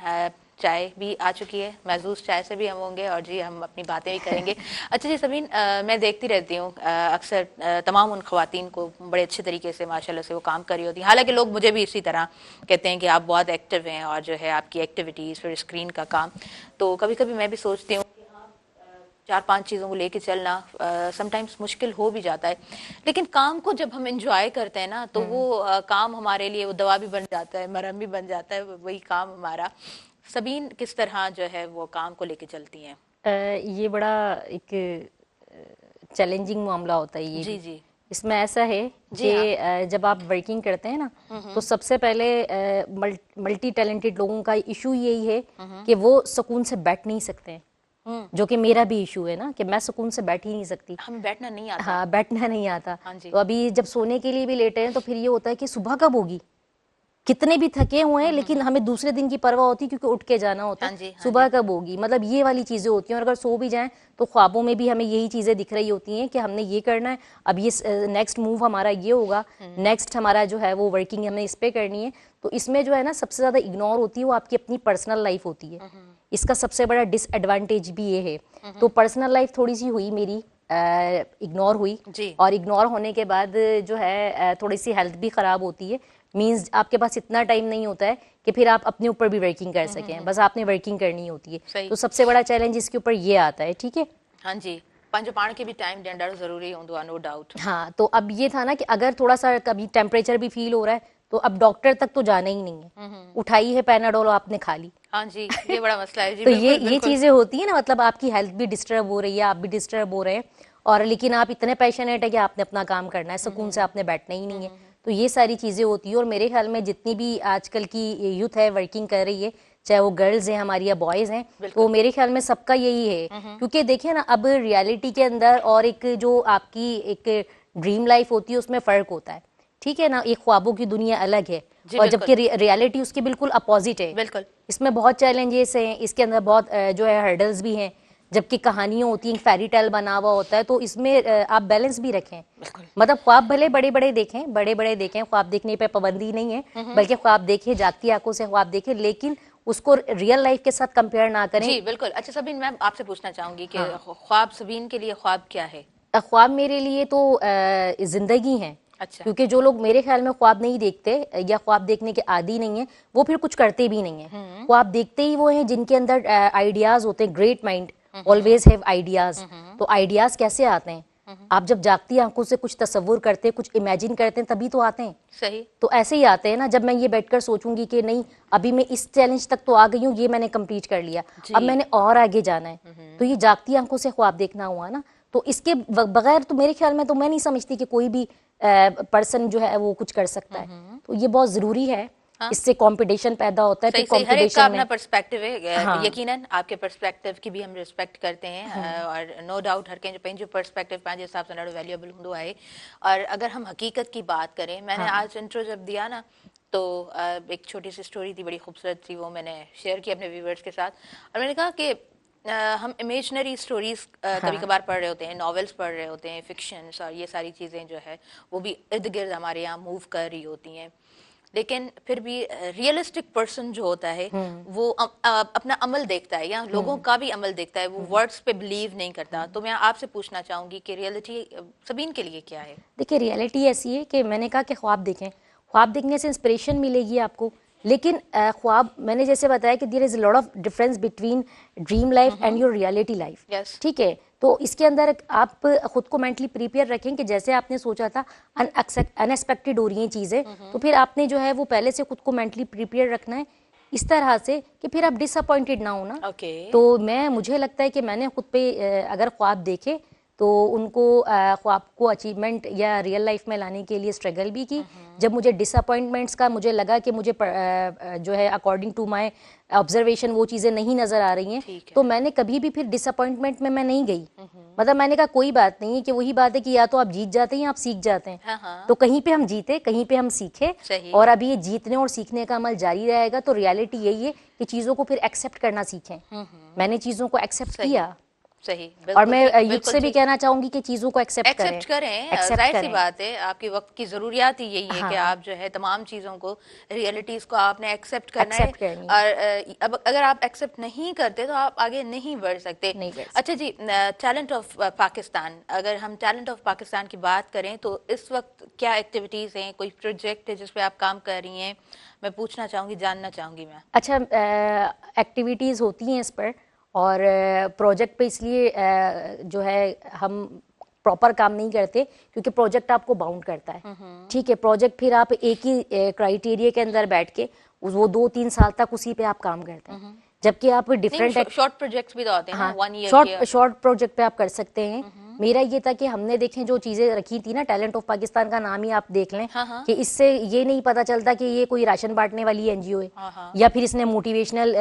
चाय भी आ चुकी है, महजूज चाय से भी हम होंगे और जी हम अपनी बातें भी करेंगे। अच्छा जी सबीन, मैं देखती रहती हूँ अक्सर तमाम उन ख़वातीन को बड़े अच्छे तरीके से माशाल्लाह से वो काम कर रही होती हैं। हालांकि लोग मुझे भी इसी तरह कहते हैं कि आप बहुत एक्टिव हैं और जो है आपकी एक्टिविटीज़, फिर स्क्रीन का काम, तो कभी कभी मैं भी सोचती हूँ कि हाँ 4-5 चीज़ों को लेके चलना समटाइम्स मुश्किल हो भी जाता है, लेकिन काम को जब हम एंजॉय करते हैं ना तो वो काम हमारे लिए वो दवा भी बन जाता है, मरहम भी बन जाता है, वही काम हमारा। सबीन किस तरह जो है वो काम को लेके चलती हैं? ये बड़ा एक चैलेंजिंग मामला होता है ये जी भी। जी इसमें ऐसा है जी हाँ। कि जब आप वर्किंग करते हैं ना तो सबसे पहले मल्टी टैलेंटेड लोगों का इशू यही है कि वो सुकून से बैठ नहीं सकते हैं, जो कि मेरा भी इशू है ना कि मैं सुकून से बैठ ही नहीं सकती। हमें बैठना नहीं आता। हाँ, बैठना नहीं आता। हाँ जी। तो अभी जब सोने के लिए भी लेटे हैं तो फिर ये होता है कि सुबह कब होगी, कितने भी थके हुए हैं लेकिन हमें दूसरे दिन की परवाह होती है क्योंकि उठ के जाना होता हाँ जी, है, हाँ सुबह कब होगी, मतलब ये वाली चीजें होती हैं। और अगर सो भी जाएं तो ख्वाबों में भी हमें यही चीजें दिख रही होती हैं कि हमने ये करना है, अब ये नेक्स्ट मूव हमारा ये होगा, नेक्स्ट हमारा जो है वो वर्किंग हमें इस पे करनी है। तो इसमें जो है ना सबसे ज्यादा इग्नोर होती है वो आपकी अपनी पर्सनल लाइफ होती है। इसका सबसे बड़ा डिसएडवांटेज भी ये है। तो पर्सनल लाइफ थोड़ी सी हुई मेरी इग्नोर हुई, जी। और इग्नोर होने के बाद जो है थोड़ी सी हेल्थ भी खराब होती है। मींस आपके पास इतना टाइम नहीं होता है कि फिर आप अपने ऊपर भी वर्किंग कर सकें, बस आपने वर्किंग करनी होती है। सही। तो सबसे बड़ा चैलेंज इसके ऊपर ये आता है, ठीक है। हाँ जी, पंहिंजो पाण खे भी टाइम ॾियणु ॾाढो ज़रूरी हूंदो आहे, नो डाउट। हाँ, तो अब ये था ना कि अगर थोड़ा सा कभी टेम्परेचर भी फील हो रहा है तो अब डॉक्टर तक तो जाना ही नहीं है, उठाई है पैनाडोल आपने खा ली। हाँ जी, ये बड़ा मसला है जी। तो बिल्कुल ये बिल्कुल। चीजें होती है ना, मतलब आपकी हेल्थ भी डिस्टर्ब हो रही है, आप भी डिस्टर्ब हो रहे हैं, और लेकिन आप इतने पैशनेट है कि आपने अपना काम करना है, सुकून से आपने बैठना ही नहीं है। तो ये सारी चीजें होती है। और मेरे ख्याल में जितनी भी आजकल की यूथ है वर्किंग कर रही है, चाहे वो गर्ल्स हैं हमारी या बॉयज हैं, तो मेरे ख्याल में सबका यही है। क्योंकि देखिए ना, अब रियलिटी के अंदर और एक जो आपकी एक ड्रीम लाइफ होती है उसमें फर्क होता है, ठीक है ना। एक ख्वाबों की दुनिया अलग है जी, और बिल्कुल। जबकि रियलिटी उसकी बिल्कुल अपोजिट है। बिल्कुल। इसमें बहुत चैलेंजेस हैं, इसके अंदर बहुत जो है हर्डल्स भी हैं, जबकि कहानियां होती हैं, फेरी टेल बना हुआ होता है। तो इसमें आप बैलेंस भी रखें, मतलब ख्वाब भले बड़े बड़े देखें, बड़े बड़े देखें, ख्वाब देखने पे पाबंदी नहीं है, बल्कि ख्वाब देखें, जागती आंखों से ख्वाब देखें, लेकिन उसको रियल लाइफ के साथ कंपेयर ना करें। जी बिल्कुल। अच्छा सबीन, मैं आपसे पूछना चाहूंगी कि ख्वाब, सबीन के लिए ख्वाब क्या है? ख्वाब मेरे लिए तो जिंदगी है। अच्छा। क्योंकि जो लोग मेरे ख्याल में ख्वाब नहीं देखते या ख्वाब देखने के आदी नहीं है, वो फिर कुछ करते भी नहीं है। ख्वाब देखते ही वो हैं जिनके अंदर आइडियाज होते हैं। Great mind always have ideas. तो आइडियाज कैसे आते हैं? आप जब जागती आंखों से कुछ तसव्वुर करते हैं, कुछ इमेजिन करते हैं, तभी तो आते हैं। सही। तो ऐसे ही आते हैं ना, जब मैं ये बैठकर सोचूंगी कि नहीं, अभी मैं इस चैलेंज तक तो आ गई हूँ, ये मैंने कंप्लीट कर लिया, अब मैंने और आगे जाना है, तो ये जागती आंखों से ख्वाब देखना हुआ ना। तो इसके बगैर तो मेरे ख्याल में तो मैं नहीं समझती कि कोई भी पर्सन जो है वो कुछ कर सकता है। तो ये बहुत जरूरी है। इससे कंपटीशन पैदा होता है, सही फिर सही, हर एक का कंपटीशन अपना में पर्सपेक्टिव है। हाँ। यकीनन आपके पर्सपेक्टिव की भी हम रिस्पेक्ट करते हैं, और नो डाउट हर कंहिंजो पंहिंजो पर्सपेक्टिव पंहिंजे हिसाब सां ॾाढो वैल्यूएबल हूंदो आहे। और अगर हम हकीकत की बात करें, मैंने आज इंट्रो जब दिया ना तो एक छोटी सी स्टोरी थी, बड़ी खूबसूरत थी, वो मैंने शेयर की अपने व्यूवर्स के साथ। और मैंने कहा कि हम इमेजनरी स्टोरीज कभी कभार पढ़ रहे होते हैं, नॉवेल्स पढ़ रहे होते हैं, फिक्शंस, और ये सारी चीज़ें जो है वो भी इर्द गिर्द हमारे यहाँ मूव कर रही होती हैं, लेकिन फिर भी रियलिस्टिक पर्सन जो होता है वो अपना अमल देखता है, या लोगों का भी अमल देखता है, वो वर्ड्स पे बिलीव नहीं करता। तो मैं आपसे पूछना चाहूंगी कि रियलिटी सबीन के लिए क्या है? देखिए, रियलिटी ऐसी है कि मैंने कहा कि ख्वाब देखें, ख्वाब देखने से इंस्पिरेशन मिलेगी आपको, लेकिन ख्वाब, मैंने जैसे बताया कि there is lot of difference between dream life and your reality life. Yes. ठीक है, तो इसके अंदर आप खुद को मेंटली प्रिपेयर रखें कि जैसे आपने सोचा था अनएक्सपेक्टेड हो रही हैं चीज़ें, तो फिर आपने जो है वो पहले से खुद को मेंटली प्रिपेयर रखना है इस तरह से कि फिर आप डिसअपॉइंटेड ना हो ना। Okay. तो मुझे लगता है कि मैंने खुद पे अगर ख्वाब देखे तो उनको ख्वाब को अचीवमेंट या रियल लाइफ में लाने के लिए स्ट्रगल भी की। जब मुझे डिसअपॉइंटमेंट्स का मुझे लगा कि मुझे जो है अकॉर्डिंग टू माय ऑब्जर्वेशन वो चीज़ें नहीं नज़र आ रही हैं, तो मैंने कभी भी फिर डिसअपॉइंटमेंट में मैं नहीं गई। मतलब मैंने कहा कोई बात नहीं है, कि वही बात है कि या तो आप जीत जाते हैं या आप सीख जाते हैं। तो कहीं पे हम जीते, कहीं पे हम सीखे, और अभी ये जीतने और सीखने का अमल जारी रहेगा। तो रियलिटी यही है कि चीज़ों को फिर एक्सेप्ट करना सीखें। मैंने चीज़ों को एक्सेप्ट किया, सही। और मैं यूथ से भी कहना चाहूंगी कि चीजों को एक्सेप्ट करें। जाहिर सी बात है, आपकी वक्त की जरूरियात ही यही है कि आप जो है तमाम चीजों को, रियलिटीज को आपने एक्सेप्ट करना है। और अब अगर आप एक्सेप्ट नहीं करते तो आप आगे नहीं बढ़ सकते। अच्छा जी, टैलेंट ऑफ पाकिस्तान, अगर हम टैलेंट ऑफ पाकिस्तान की बात करें तो इस वक्त क्या एक्टिविटीज हैं, कोई प्रोजेक्ट है जिसपे आप काम कर रही हैं? मैं पूछना चाहूंगी, जानना चाहूंगी मैं। अच्छा, एक्टिविटीज होती हैं इस पर, और प्रोजेक्ट पे इसलिए जो है हम प्रॉपर काम नहीं करते क्योंकि प्रोजेक्ट आपको बाउंड करता है। ठीक है, प्रोजेक्ट फिर आप एक ही क्राइटेरिया के अंदर बैठ के वो 2-3 साल तक उसी पे आप काम करते हैं, जबकि आप डिफरेंट शॉर्ट प्रोजेक्ट्स भी तो आते हैं ना, हाँ 1 ईयर शॉर्ट प्रोजेक्ट पे आप कर सकते हैं। मेरा ये था कि हमने देखें जो चीजें रखी थी ना, टैलेंट ऑफ पाकिस्तान का नाम ही आप देख लें कि इससे ये नहीं पता चलता कि ये कोई राशन बांटने वाली एनजीओ है या फिर इसने मोटिवेशनल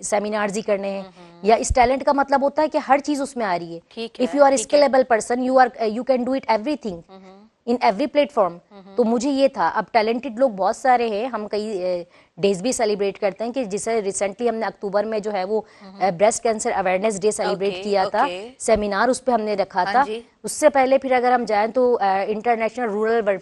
सेमिनार्स ही करने हैं, या इस टैलेंट का मतलब होता है कि हर चीज उसमें आ रही है। If you are skillable person you can do it everything in every platform. तो मुझे ये था, अब टैलेंटेड लोग बहुत सारे हैं, हम कई डेज भी सेलिब्रेट करते हैं कि जिसे रिसेंटली हमने अक्टूबर में जो है वो breast cancer awareness day celebrate किया था, सेमिनार उस पर हमने रखा था। उससे पहले फिर अगर हम जाएं तो इंटरनेशनल रूरल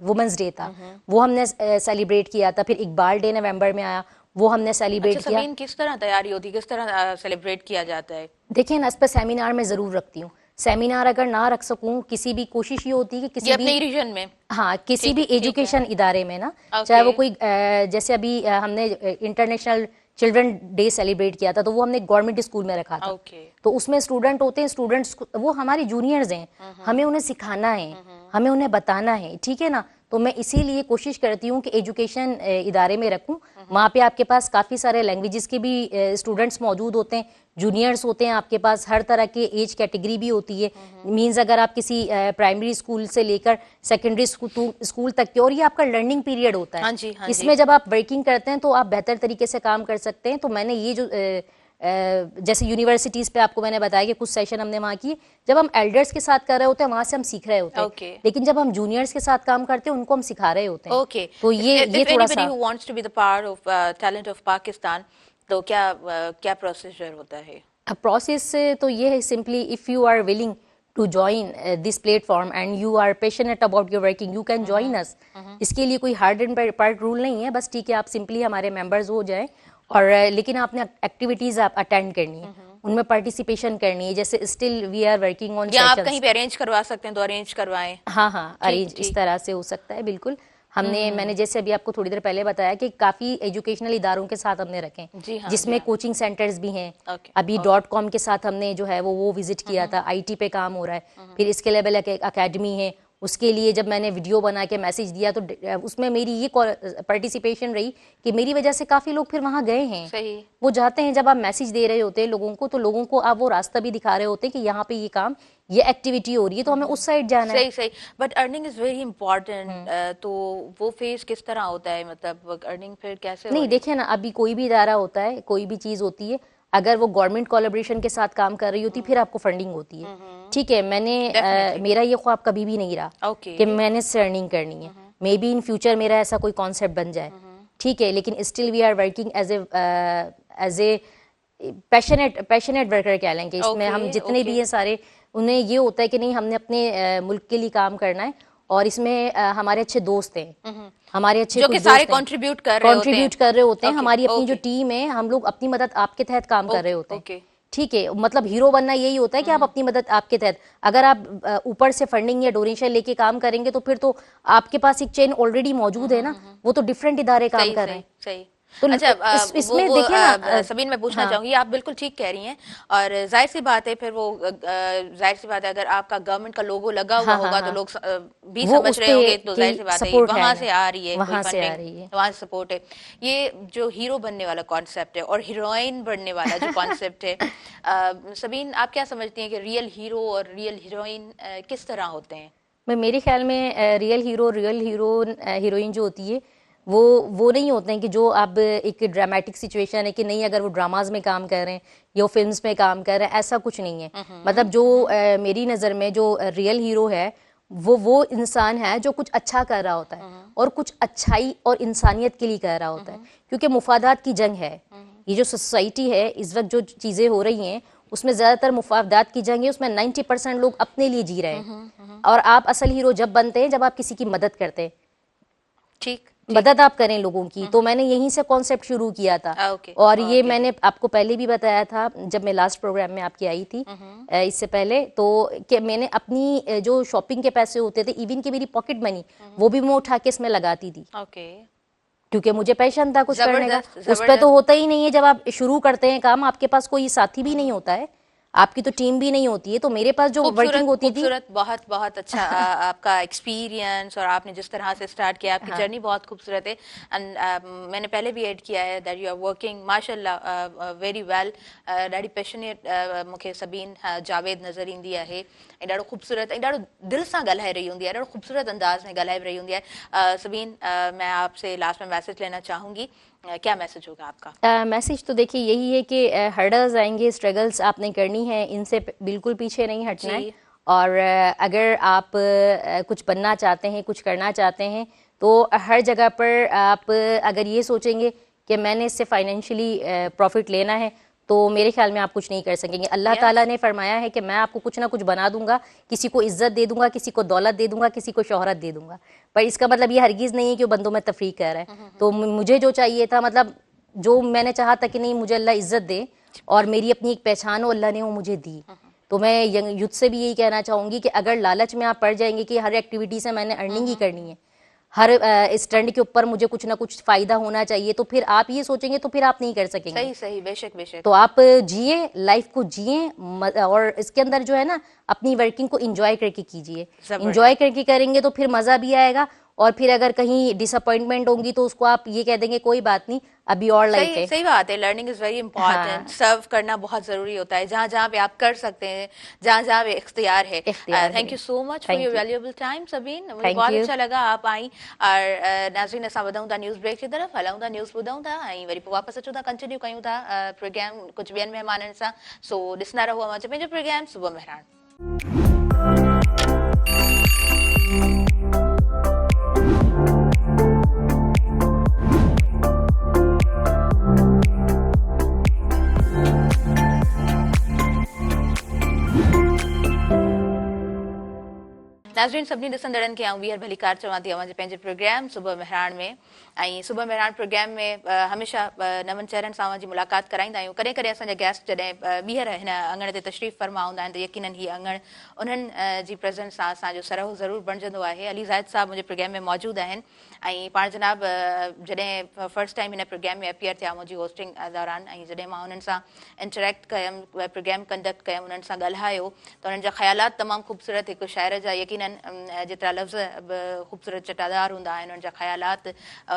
वुमेन्स डे था, वो हमने सेलिब्रेट किया था। फिर इकबाल डे नवंबर में आया, वो हमने सेलिब्रेट किया। किस तरह तैयारी होती है, किस तरह सेलिब्रेट किया जाता है? देखिए ना, इस पर सेमिनार में जरूर रखती हूँ। सेमिनार अगर ना रख सकूं, किसी भी कोशिश ये होती है कि किसी भी रीजन में, हाँ किसी भी एजुकेशन इदारे में ना, चाहे वो कोई जैसे अभी हमने इंटरनेशनल चिल्ड्रन डे सेलिब्रेट किया था, तो वो हमने गवर्नमेंट स्कूल में रखा था। तो उसमें स्टूडेंट होते हैं, स्टूडेंट्स वो हमारे जूनियर्स हैं, हमें उन्हें सिखाना है, हमें उन्हें बताना है, ठीक है ना। तो मैं इसीलिए कोशिश करती हूँ कि एजुकेशन इदारे में रखूँ। वहाँ पे आपके पास काफ़ी सारे लैंग्वेजेस के भी स्टूडेंट्स मौजूद होते हैं, जूनियर्स होते हैं, आपके पास हर तरह के एज कैटेगरी भी होती है। मींस अगर आप किसी प्राइमरी स्कूल से लेकर सेकेंडरी स्कूल तक के, और ये आपका लर्निंग पीरियड होता है। इसमें जब आप वर्किंग करते हैं तो आप बेहतर तरीके से काम कर सकते हैं। तो मैंने ये जो जैसे यूनिवर्सिटीज पे आपको मैंने बताया कि कुछ सेशन हमने वहाँ किए, जब हम एल्डर्स के साथ कर रहे होते हैं वहां से हम सीख रहे होते हैं, लेकिन जब हम जूनियर्स के साथ काम करते हैं उनको हम सिखा रहे होते हैं। तो ये थोड़ा सा wants to be the part of talent of Pakistan, तो क्या प्रोसीजर होता है? प्रोसेस तो ये है, simply if you are willing to join this platform and you are passionate about your working, you can join us। इसके लिए कोई हार्ड एंड पार्ट रूल नहीं है, बस ठीक है आप सिंपली हमारे मेंबर्स हो जाएं, और लेकिन आपने एक्टिविटीज आप अटेंड करनी है, उनमें पार्टिसिपेशन करनी है। जैसे still we are working on sessions. आप कहीं पे अरेंज करवा सकते हैं तो अरेंज करवाएं। हाँ अरेंज इस तरह से हो सकता है, बिल्कुल। मैंने जैसे अभी आपको थोड़ी देर पहले बताया कि काफी एजुकेशनल इदारों के साथ हमने रखे, जिसमें कोचिंग सेंटर्स भी हैं। अभी .com के साथ हमने जो है वो विजिट किया था, IT पे काम हो रहा है। फिर इसके लेवल अकेडमी है, उसके लिए जब मैंने वीडियो बना के मैसेज दिया तो उसमें मेरी ये पार्टिसिपेशन रही कि मेरी वजह से काफी लोग फिर वहां गए हैं। सही। वो जाते हैं, जब आप मैसेज दे रहे होते हैं लोगों को, तो लोगों को आप वो रास्ता भी दिखा रहे होते हैं कि यहाँ पे ये काम, ये एक्टिविटी हो रही है, तो हमें उस साइड जाना है। सही। But earning is very important, तो वो फेज किस तरह होता है, मतलब अर्निंग फिर कैसे? नहीं देखिए ना, अभी कोई भी इदारा होता है, कोई भी चीज होती है, अगर वो गवर्नमेंट कोलैबोरेशन के साथ काम कर रही होती फिर आपको फंडिंग होती है। ठीक है, मेरा ये ख्वाब कभी भी नहीं रहा कि मैंने अर्निंग करनी है। मे बी इन फ्यूचर मेरा ऐसा कोई कॉन्सेप्ट बन जाए, ठीक है, लेकिन still we are working as a passionate worker कह लेंगे। इसमें हम जितने भी हैं सारे, उन्हें ये होता है कि नहीं हमने अपने मुल्क के लिए काम करना है, और इसमें हमारे अच्छे दोस्त हैं, हमारे अच्छे जो कि सारे कंट्रीब्यूट कर रहे होते हैं। हमारी अपनी जो टीम है, हम लोग अपनी मदद आपके तहत काम कर रहे होते हैं। ठीक है, मतलब हीरो बनना यही होता है कि आप अपनी मदद आपके तहत, अगर आप ऊपर से फंडिंग या डोनेशन लेके काम करेंगे तो फिर तो आपके पास एक चेन ऑलरेडी मौजूद है ना, वो तो डिफरेंट इदारे काम कर रहे हैं। सही। तो अच्छा, इसमें देखिए ना सबीन, मैं पूछना चाहूंगी, आप बिल्कुल ठीक कह रही हैं, और जाहिर सी बात है फिर वो जाहिर सी बात है अगर आपका गवर्नमेंट का लोगो लगा हुआ होगा तो लोग भी समझ रहे होंगे, तो जाहिर सी बात है वहां से आ रही है, वहां से सपोर्ट है। ये जो हीरो बनने वाला कॉन्सेप्ट है और हीरोइन बनने वाला जो कॉन्सेप्ट है, सबीन आप क्या समझती हैं कि रियल हीरो और रियल हीरोइन किस तरह होते हैं? मेरे ख्याल में रियल हीरोइन जो होती है वो नहीं होते हैं कि जो अब एक ड्रामेटिक सिचुएशन है कि नहीं, अगर वो ड्रामाज में काम कर रहे हैं या फिल्म्स में काम कर रहे हैं, ऐसा कुछ नहीं है। मतलब जो मेरी नज़र में जो रियल हीरो है वो इंसान है जो कुछ अच्छा कर रहा होता है, और कुछ अच्छाई और इंसानियत के लिए कर रहा होता है, क्योंकि मुफादात की जंग है। ये जो सोसाइटी है इस वक्त, जो चीज़ें हो रही हैं उसमें ज़्यादातर मुफादात की जंग है, उसमें 90% लोग अपने लिए जी रहे हैं। और आप असल हीरो जब बनते हैं जब आप किसी की मदद करते हैं, ठीक, मदद आप करें लोगों की। तो मैंने यहीं से कॉन्सेप्ट शुरू किया था। और ये मैंने आपको पहले भी बताया था जब मैं लास्ट प्रोग्राम में आपकी आई थी इससे पहले, तो कि मैंने अपनी जो शॉपिंग के पैसे होते थे, इवन कि मेरी पॉकेट मनी, वो भी मैं उठा के इसमें लगाती थी। क्योंकि मुझे पैशन था कुछ करने का। जबरदस्त उस पे तो होता ही नहीं है, जब आप शुरू करते हैं काम आपके पास कोई साथी भी नहीं होता है, आपकी तो टीम भी नहीं होती है, तो मेरे पास जो वर्किंग होती थी। खूबसूरत, बहुत बहुत अच्छा आपका एक्सपीरियंस और आपने जिस तरह से स्टार्ट किया, आपकी जर्नी बहुत खूबसूरत है। एंड मैंने पहले भी ऐड किया है दैट यू आर वर्किंग माशाल्लाह वेरी वेल, ॾाढी पैशनेट मूंखे सबिन जावेद नज़र ईंदी आहे ऐं ॾाढो ख़ूबसूरत ऐं ॾाढो दिलि सां ॻाल्हाए रही हूंदी आहे, ॾाढो ख़ूबसूरत अंदाज़ में ॻाल्हाए रही हूंदी आहे। सबिन, मैं आपसे लास्ट में मैसेज लेना चाहूँगी, क्या मैसेज होगा आपका? मैसेज तो देखिए यही है कि हर्डल्स आएंगे, स्ट्रगल्स आपने करनी है, इनसे बिल्कुल पीछे नहीं हटना है। और अगर आप कुछ बनना चाहते हैं, कुछ करना चाहते हैं, तो हर जगह पर आप अगर ये सोचेंगे कि मैंने इससे फाइनेंशियली प्रॉफिट लेना है, तो मेरे ख्याल में आप कुछ नहीं कर सकेंगे। अल्लाह ताला ने फरमाया है कि मैं आपको कुछ ना कुछ बना दूंगा, किसी को इज्जत दे दूंगा, किसी को दौलत दे दूंगा, किसी को शोहरत दे दूंगा, पर इसका मतलब ये हरगिज़ नहीं है कि वो बंदों में तफरीक कर रहा है। तो मुझे जो चाहिए था, मतलब जो मैंने चाहा था कि नहीं मुझे अल्लाह इज्जत दे और मेरी अपनी एक पहचान हो, अल्लाह ने वो मुझे दी। तो मैं यंग यूथ से भी यही कहना चाहूँगी कि अगर लालच में आप पड़ जाएंगे कि हर एक्टिविटी से मैंने अर्निंग ही करनी है, हर इस ट्रेंड के ऊपर मुझे कुछ ना कुछ फायदा होना चाहिए, तो फिर आप ये सोचेंगे तो फिर आप नहीं कर सकेंगे। सही सही, बेशक बेशक। तो आप जिए, लाइफ को जिए, और इसके अंदर जो है ना अपनी वर्किंग को एंजॉय करके कीजिए। एंजॉय करके करेंगे तो फिर मजा भी आएगा, और फिर अगर कहीं डिसअपॉइंटमेंट होंगी तो उसको आप ये कह देंगे कोई बात नहीं, अभी और लाइफ है। सही बात है, लर्निंग इज वेरी इंपॉर्टेंट। सर्व करना बहुत जरूरी होता है, जहाँ जहाँ पे आप कर सकते हैं, जहाँ जहाँ पे इख्तियार है। Thank you so much for your valuable time Sabin, मुझे बहुत अच्छा लगा आप आई। और नाज़रीन, असां वधूं था न्यूज़ ब्रेक की तरफ़, हलूं था न्यूज़ ॿुधूं था ऐं वरी पोइ वापसि अचूं था, कंटिन्यू कयूं था प्रोग्राम कुझु ॿियनि महिमाननि सां। सो ॾिसंदा रहो अवां पंहिंजो प्रोग्राम सुबुह मेहरान। नाज़रीन, सभिनी ॾिसंदड़नि खे वीहर भली कार चवां थी अवां जे पंहिंजे प्रोग्राम सुबुह मेहरान में। ऐं सुबुह मेहरान प्रोग्राम में हमेशह नवनि चेहरनि सां अवां जी मुलाक़ात कराईंदा आहियूं। कॾहिं कॾहिं असांजा गेस्ट जॾहिं ॿीहर हिन अङण ते तशरीफ़ फरमा हूंदा आहिनि, त यकीनन हीअ अङण उन्हनि जी प्रेज़ेंस सां असांजो सरह ज़रूरु बणिजंदो आहे। अली ज़ाहिद साहब मुंहिंजे प्रोग्राम में मौजूदु आहिनि ऐं पाण जनाब जॾहिं फर्स्ट टाइम हिन प्रोग्राम में अपीयर थिया मुंहिंजी होस्टिंग दौरान, ऐं जॾहिं मां उन्हनि सां इंटरेक्ट कयमि, प्रोग्राम कंडक्ट कयमि, उन्हनि सां ॻाल्हायो, त उन्हनि जा ख़्यालात तमामु ख़ूबसूरत, हिकु शाइर जा यकीनन जेतिरा लफ़्ज़ ख़ूबसूरत चटादार हूंदा आहिनि, उन्हनि जा ख़्यालात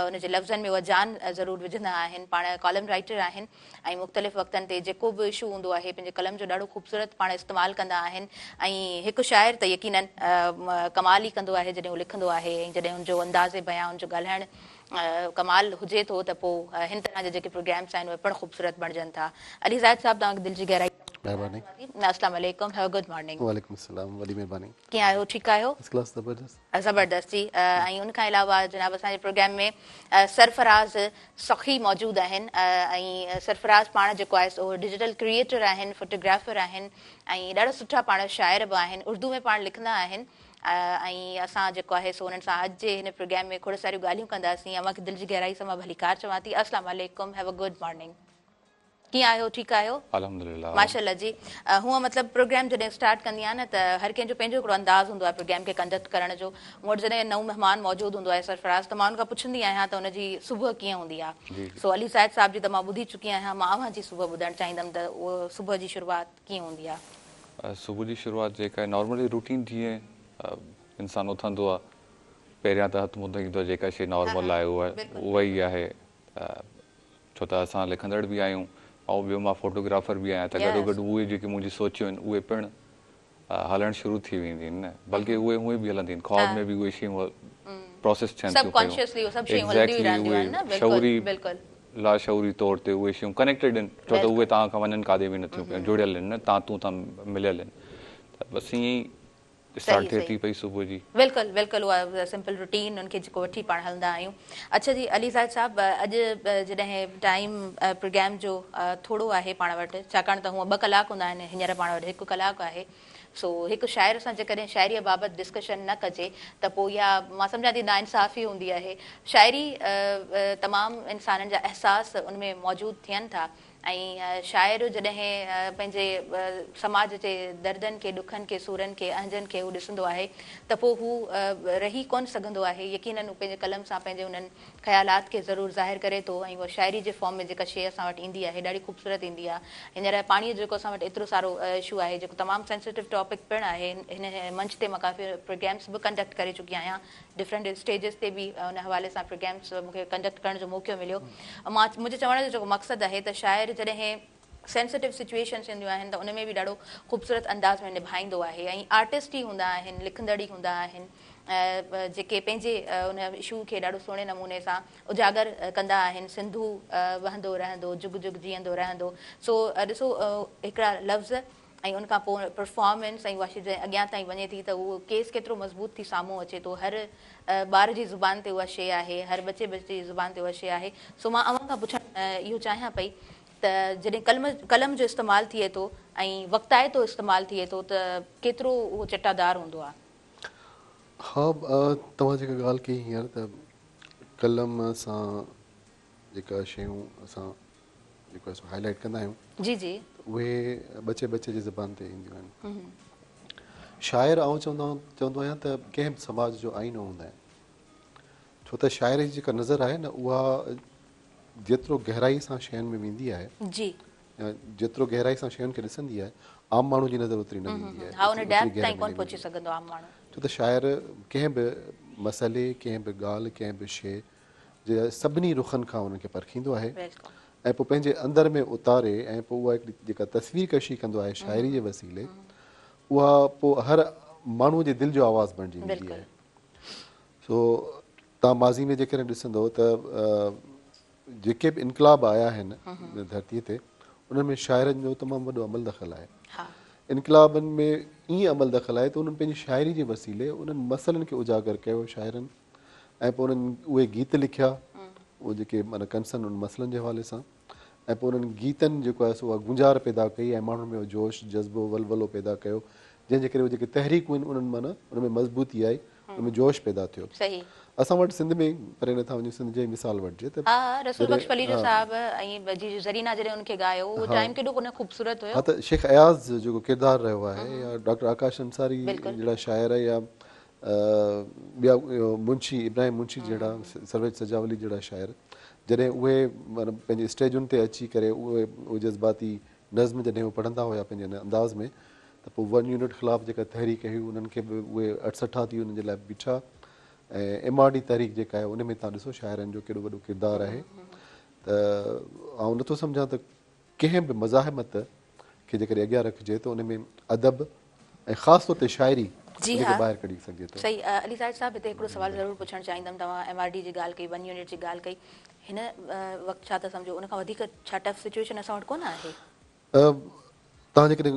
उनजे लफ़्ज़नि में उहा जान ज़रूरु विझंदा आहिनि। पाण कॉलम राइटर आहिनि ऐं मुख़्तलिफ़ वक़्तनि ते जेको बि इशू हूंदो आहे पंहिंजे कलम जो ॾाढो ख़ूबसूरत पाण इस्तेमालु कंदा आहिनि। ऐं हिकु शाइर त यकीनन कमाल ई कंदो आहे जॾहिं हू लिखंदो आहे, ऐं जॾहिं हुनजो अंदाज़े बयां, हुनजो ॻाल्हाइणु कमाल हुजे थो, त पोइ हिन तरह जा जेके प्रोग्राम्स आहिनि उहे पिणु ख़ूबसूरत बणिजनि था। अली ज़ाहिद साहब, तव्हांखे दिलि जी गहराई अस्सलाम वालेकुम, हैव अ गुड मॉर्निंग। वालेकुम सलाम, वॾी महिरबानी। कीअं आहियो, ठीकु आहियो? ज़बरदस्त जी। ऐं उन खां अलावा जनाब असांजे प्रोग्राम में सरफराज़ सखी मौजूदु आहिनि। ऐं सरफराज़ पाण जेको आहे सो डिजिटल क्रिएटर आहिनि, फोटोग्राफर आहिनि ऐं ॾाढा सुठा पाण शाइर बि आहिनि, उर्दू में पाण लिखंदा आहिनि। ऐं असां जेको आहे सो उन्हनि सां अॼु जे हिन प्रोग्राम में खोड़ सारियूं ॻाल्हियूं कंदासीं। अव्हांखे दिलि जी गहराई सां मां भली कार चवां थी, अस्सलाम वालेकुम, हैव अ गुड मॉर्निंग। कीअं आहियो, ठीकु आहियो? अल्हम्दुलिल्लाह, माशाल्लाह जी। हूअं मतिलबु प्रोग्राम जॾहिं स्टार्ट कंदी आहे न, त हर कंहिंजो पंहिंजो हिकिड़ो अंदाज़ हूंदो आहे प्रोग्राम खे कंडक्ट करण जो। मूं वटि जॾहिं नओं महिमान मौजूदु हूंदो आहे सरफराज़, त मां हुन खां पुछंदी आहियां त हुनजी सुबुह कीअं हूंदी आहे। सो अली ज़ाहिद साहब जी त मां ॿुधी चुकी आहियां, मां अव्हां जी सुबुह ॿुधणु चाहींदमि त उहो सुबुह जी शुरूआति कीअं हूंदी आहे? सुबुह जी शुरूआति जेका आहे नॉर्मली रूटीन जीअं इंसानु उथंदो आहे, पहिरियां त हथु मुंहुं धोईंदो आहे, जेका शइ नॉर्मल आहे उहा ई आहे। छो त असां लिखंदड़ बि आहियूं ऐं ॿियो मां फोटोग्राफर बि आहियां, त गॾोगॾु उहे जेके मुंहिंजी सोचियूं आहिनि उहे पिणु हलणु शुरू थी वेंदियूं आहिनि न, बल्कि उहे हूअं बि हलंदियूं आहिनि, ख्वाब में बि उहे शयूं प्रोसेस थियनि थियूं, शऊरी लाशऊरी तौर ते उहे शयूं कनेक्टेड आहिनि, छो त उहे तव्हां खां वञनि काॾे बि नथियूं पियूं, जुड़ियल आहिनि न, तव्हां तूं तां मिलियल आहिनि। त बसि ईअं ई स्टार्ट थिए थी पई सुबुह जी। बिल्कुलु बिल्कुलु, उहा सिंपल रूटीन उनखे जेको वठी पाण हलंदा आहियूं। अच्छा जी, अली ज़ाहिद साहब, अॼु जॾहिं टाइम प्रोग्राम जो थोरो आहे पाण वटि, छाकाणि त हूअं 2 कलाक हूंदा आहिनि, हींअर पाण वटि 1 कलाकु आहे। सो हिकु शाइर सां जेकॾहिं शाइरीअ बाबति डिस्कशन न कजे त पोइ इहा मां सम्झां थी नाइंसाफ़ी हूंदी आहे। शाइरी तमामु इंसाननि जा अहसास उनमें मौजूदु थियनि था ऐं शाइर जॾहिं पंहिंजे समाज जे दर्दनि खे ॾुखनि खे सूरनि खे अंजनि खे हू ॾिसंदो आहे त पोइ हू रही कोन सघंदो आहे। यकीननि हू पंहिंजे कलम सां पंहिंजे उन्हनि ख़्यालात खे ज़रूरु ज़ाहिर करे थो ऐं उहा शाइरी जे फॉर्म में जेका शइ असां वटि ईंदी आहे ॾाढी ख़ूबसूरत ईंदी आहे। हींअर पाणीअ जो जेको असां वटि एतिरो सारो इशू आहे जेको तमामु सेंसिटिव टॉपिक पिणु आहे। हिन मंच ते मां काफ़ी प्रोग्राम्स बि कंडक्ट करे चुकी आहियां, डिफरेंट स्टेजिस ते बि उन हवाले सां प्रोग्राम्स मूंखे कंडक्ट करण जो मौक़ो मिलियो। मुंहिंजे चवण जो जेको मक़सदु आहे त शाइर जॾहिं सेंसिटिव सिचुएशन्स ईंदियूं आहिनि त उन में बि ॾाढो ख़ूबसूरत अंदाज़ में निभाईंदो आहे। ऐं आर्टिस्ट ई हूंदा आहिनि, लिखंदड़ ई हूंदा आहिनि जेके पंहिंजे उन इशू खे ॾाढो सुहिणे नमूने सां उजागर कंदा आहिनि। सिंधू वहंदो रहंदो, जुग जुग जीअंदो रहंदो। सो ॾिसो हिकिड़ा लफ़्ज़ ऐं उनखां पोइ परफॉर्मेंस ऐं उहा शइ जंहिं अॻियां ताईं वञे थी त उहो केस केतिरो मज़बूत थी साम्हूं अचे थो। हर ॿार जी ज़ुबान ते उहा शइ आहे, हर बचे जी ज़ुबान ते उहा शइ आहे। सो मां अव्हां खां पुछणु इहो चाहियां पई त जॾहिं कलम जो इस्तेमालु थिए थो ऐं वक़्ताइतो इस्तेमालु थिए थो त केतिरो उहो चटादार हूंदो आहे? हा, तव्हां जेका ॻाल्हि कई हींअर त कलम सां जेका शयूं असां जेको असां हाईलाइट कंदा आहियूं जी जी उहे बचे जी ज़बान ते ईंदियूं आहिनि। शाइर आउं चवंदो आहियां त कंहिं बि समाज जो आईनो हूंदा आहिनि, छो त शाइर जी जेका नज़र आहे न उहा जेतिरो गहराई सां शयुनि में वेंदी आहे जी जेतिरो गहराई सां शयुनि खे ॾिसंदी आहे, आम माण्हू जी नज़र ओतिरी न वेंदी आहे। हा, उन डेप्थ ताईं कोन पहुची सघंदो आम माण्हू। छो त शाइर कंहिं बि मसइले, कंहिं बि ॻाल्हि, कंहिं बि शइ जे सभिनी रुखनि खां उनखे परखींदो आहे ऐं पोइ पंहिंजे अंदरि में उतारे ऐं पोइ उहा हिकिड़ी जेका तस्वीर कशी कंदो आहे शाइरी जे वसीले, उहा पोइ हर माण्हूअ जे दिलि जो आवाज़ु बणिजी वेंदी आहे। सो तव्हां माज़ी में जेकॾहिं ॾिसंदो त जेके बि इनकलाब आया आहिनि धरतीअ ते उन्हनि में शाइरनि जो तमामु वॾो अमल दख़ल आहे। इनकलाबनि में ईअं अमल दख़ल आहे त उन्हनि पंहिंजी शाइरी जे वसीले उन्हनि मसइलनि खे उजागर कयो शाइरनि, ऐं पोइ उन्हनि उहे गीत लिखिया उहे जेके माना कंसनि उन मसइलनि जे हवाले सां, ऐं पोइ उन्हनि गीतनि जेको आहे सो उहा गुंजार पैदा कई ऐं माण्हुनि में जोश जज़्बो वलवलो पैदा कयो, जंहिंजे करे उहे जेके तहरीकूं आहिनि उन्हनि माना उनमें मज़बूती आई, उनमें जोश पैदा थियो। असां वटि सिंध में परे नथा वञूं, सिंध जी मिसाल वठिजे त हा त शेख अयाज़ जेको किरदारु रहियो आहे या डॉक्टर आकाश अंसारी जहिड़ा शाइर या ॿिया मुंशी इब्राहिम मुंशी जहिड़ा, सरवेज सजावली जहिड़ा शाइर, जॾहिं उहे माना पंहिंजे स्टेजुनि ते अची करे उहे जज़्बाती नज़्म जॾहिं उहे पढ़ंदा हुया पंहिंजे अंदाज़ में, त पोइ 1 यूनिट ख़िलाफ़ु जेका तहरीक हुई उन्हनि खे बि उहे 68 थी उन्हनि जे लाइ बीठा। ऐं MRD तहरीक जेका आहे उन में तव्हां ॾिसो शाइरनि जो केॾो वॾो किरदारु आहे। त आउं नथो सम्झां त कंहिं बि मज़ाहिमत खे जेकॾहिं अॻियां रखिजे त उन में अदब ऐं ख़ासि तौर ते शाइरी ॿाहिरि कढी सघे थो। सही। अली ज़ाहिद साहिबु हिते हिकिड़ो सुवाल ज़रूरु पुछणु चाहींदमि। तव्हां MRD जी ॻाल्हि कई, 1 यूनिट जी ॻाल्हि कई, हिन वक़्तु छा था सम्झो उन खां वधीक छा टफ सिचुएशन असां वटि कोन आहे? तव्हां जेकॾहिं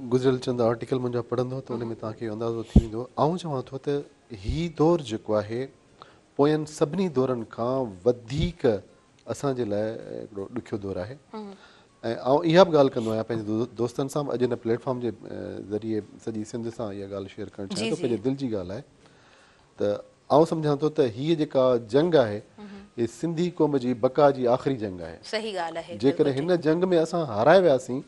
गुज़िरियल चंद आर्टिकल मुंहिंजा पढ़ंदो त उन में तव्हांखे अंदाज़ो थी वेंदो। आउं चवां थो त हीउ दौरु जेको आहे पोयनि सभिनी दौरनि खां वधीक असांजे लाइ हिकिड़ो ॾुखियो दौरु आहे। ऐं आउं इहा बि ॻाल्हि कंदो आहियां पंहिंजे दोस्तनि सां, अॼु हिन प्लेटफॉर्म जे ज़रिए सॼी सिंध सां इहा ॻाल्हि शेयर करणु चाहियां थो, पंहिंजे दिलि जी ॻाल्हि आहे। त आउं सम्झां थो त हीअ जेका जंग आहे हीअ सिंधी क़ौम जी बका जी आख़िरी जंग आहे। सही ॻाल्हि आहे। जेकॾहिं हिन जंग में असां हाराए वियासीं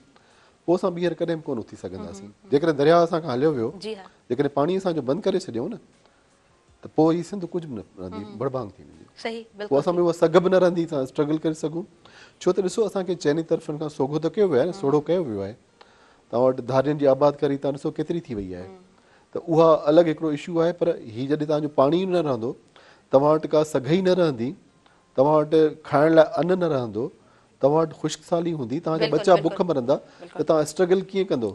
पोइ असां ॿीहर कॾहिं बि कोन उथी सघंदासीं। जेकॾहिं दरिया असांखां हलियो वियो, जेकॾहिं पाणी असांजो बंदि करे छॾियऊं न त पोइ हीअ सिंध कुझु बि न रहंदी, बड़भांग थी वेंदी। पोइ असां में उहा सघ बि न रहंदी असां स्ट्रगल करे सघूं। छो त ॾिसो असांखे चइनी तरफ़नि खां सोघो त कयो वियो आहे न, सोढ़ो कयो वियो आहे। तव्हां वटि धारियुनि जी आबादकारी तव्हां ॾिसो केतिरी थी वई आहे, त उहा अलॻि हिकिड़ो इशू आहे। पर हीअ जॾहिं तव्हांजो पाणी न रहंदो, तव्हां वटि का सघ ई न रहंदी, तव्हां वटि खाइण लाइ अन्न न रहंदो, तव्हां वटि ख़ुश्कसाली हूंदी, तव्हांजा बच्चा बुख मरंदा, त तव्हां स्ट्रगल कीअं कंदो?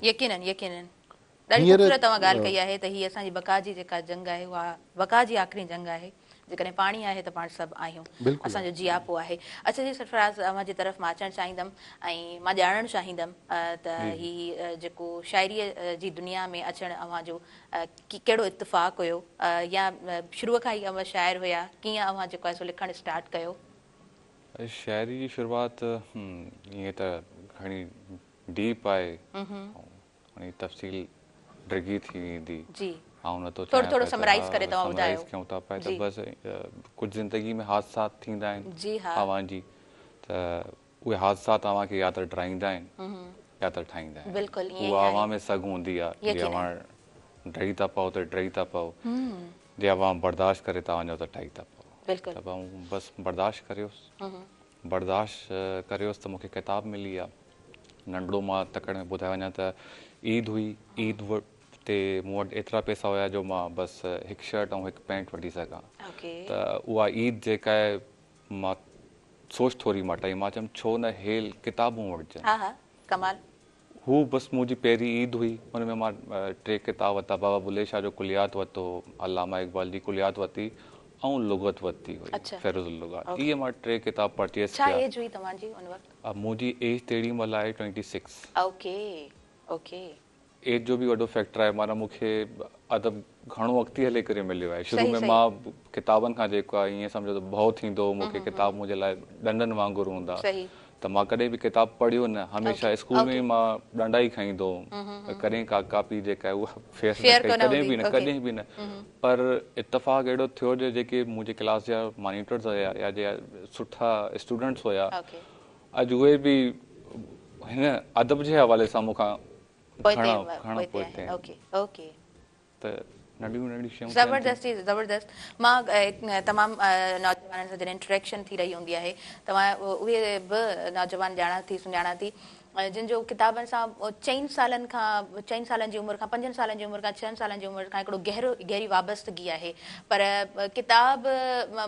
ॾाढी ख़ूबसूरत तव्हां ॻाल्हि कई आहे त हीअ असांजी बका जी जेका जंग आहे उहा बका जी आख़िरी जंग आहे। जेकॾहिं पाणी आहे त पाण सभु आहियूं, असांजो जियापो आहे। अच्छा जी सरफराज़, अव्हां जी तरफ़ मां अचणु चाहींदमि ऐं मां ॼाणणु चाहींदमि त हीअ जेको शाइरीअ जी दुनिया में अचणु अव्हां जो कहिड़ो इत्तिफ़ाक़ हुयो, या शुरूअ खां ई अव्हां शाइर हुया, कीअं अव्हां जेको आहे सो लिखणु स्टार्ट कयो? शाइरी जी शुरूआति ईअं त घणी डीप आहे, घणी तफ़सील डिघी थी वेंदी। ऐं नथो थोरो समराइज़ करे तव्हां ॿुधायो। कयूं था पिया त बसि कुझु ज़िंदगी में हादसात थींदा आहिनि अव्हां जी, त उहे हादसा तव्हांखे या त डराईंदा आहिनि या त ठाहींदा आहिनि। बिल्कुलु ईअं ई उहा आहे। अवां में सघ हूंदी आहे जे यकीनन। अवां डरी था पओ त डरी था पओ, जे अवां बर्दाश्त करे था वञो त ठही था पओ। बिल्कुलु। त ऐं बसि बर्दाश्त करियोसि, बर्दाश्त करियोसि त मूंखे किताब मिली आहे। नंढड़ो मां तकड़ि में ॿुधाए वञा त ईद हुई, ईद ते मूं वटि एतिरा पैसा हुया जो मां बसि हिकु शर्ट ऐं हिकु पैंट वठी सघां। त उहा ईद जेका आहे मां सोच थोरी मटाई, मां चयमि छो न हेल किताबूं वठिजनि। हा हा कमाल। हू बसि मुंहिंजी पहिरीं ईद हुई, हुन में मां 3 किताब वरिता। बाबा बुल्ले शाह जो कुलियात वरितो, अलामा इक़बाल जी कुलियात वरिती ऐं लुगत वरिती हुई, फ़ैरुज़ुल लुगात। इहे मां 3 किताब परचेस छा कया। एज हुई तव्हांजी उन वक़्तु? मुंहिंजी एज तेॾी महिल आहे 26। Okay okay. एज जो बि वॾो फैक्टर आहे, माना मूंखे अदब घणो अॻिते हले करे मिलियो आहे। शुरू में मां किताबनि खां जेको आहे ईअं सम्झो त भउ थींदो हो मूंखे, किताब मुंहिंजे लाइ ॾंडनि वांगुरु हूंदा, त मां कॾहिं बि किताब पढ़ियो न। हमेशह स्कूल में मां ॾंडा ई खाईंदो हुउमि, कॾहिं का कापी जेका आहे उहा फेयर कॾहिं बि न, कॾहिं बि न। पर इत्तेफ़ाक़ अहिड़ो थियो जो जेके मुंहिंजे क्लास जा मॉनिटर्स हुया या जे सुठा स्टूडेंट्स हुया, अॼु उहे बि हिन अदब जे हवाले सां मूंखां घणो पोइते आहिनि। त नंढियूं नंढियूं शयूं ज़बरदस्ती ज़बरदस्त। मां तमामु नौजवाननि सां जॾहिं इंट्रैक्शन थी रही हूंदी आहे त मां उहे बि नौजवान सुञाणा थी जिन जो किताबनि सां 4 सालनि खां 4 सालनि जी उमिरि खां 5 सालनि जी उमिरि खां 6 सालनि जी उमिरि खां हिकिड़ो गहरी वाबस्तगी आहे। पर किताब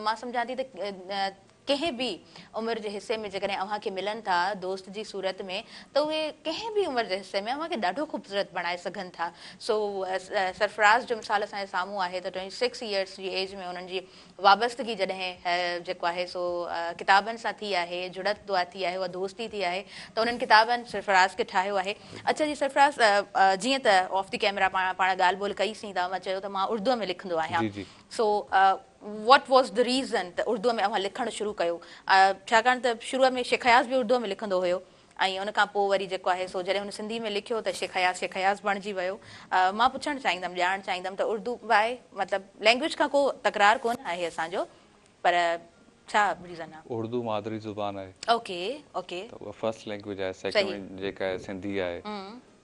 मां सम्झां थी त कंहिं बि उमिरि जे हिसे में जेकॾहिं अव्हांखे मिलनि था दोस्त जी सूरत में, त उहे कंहिं बि उमिरि जे हिसे में अव्हांखे ॾाढो ख़ूबसूरत बणाए सघनि था। सो सरफराज़ जो मिसाल असांजे साम्हूं आहे त 26 इयर्स जी एज में उन्हनि जी वाबस्तगी जॾहिं जेको आहे सो किताबनि सां थी आहे, जुड़त दुआ थी आहे, उहा दोस्ती थी आहे, त उन्हनि किताबनि सरफराज़ खे ठाहियो आहे। अच्छा जी सरफराज़, जीअं त ऑफ द कैमरा पाण ॻाल्हि ॿोल कईसीं त मां चयो त मां उर्दूअ में लिखंदो आहियां। So what was the reason त उर्दूअ में अव्हां लिखणु शुरू कयो? छाकाणि त शुरूअ में शेख हयास बि उर्दूअ में लिखंदो हुयो ऐं उन खां पोइ वरी जेको आहे सो जॾहिं हुन सिंधी में लिखियो त शेख हयास बणिजी वियो। मां पुछणु चाहींदमि, ॼाणणु चाहींदमि त उर्दू आहे मतिलबु लैंग्वेज खां को तकरार कोन आहे असांजो, पर छा रीज़न आहे? उर्दू मादरी ज़ुबान आहे। Okay okay. त उहा फर्स्ट लैंग्वेज आहे। सेकंड जेका आहे सिंधी आहे,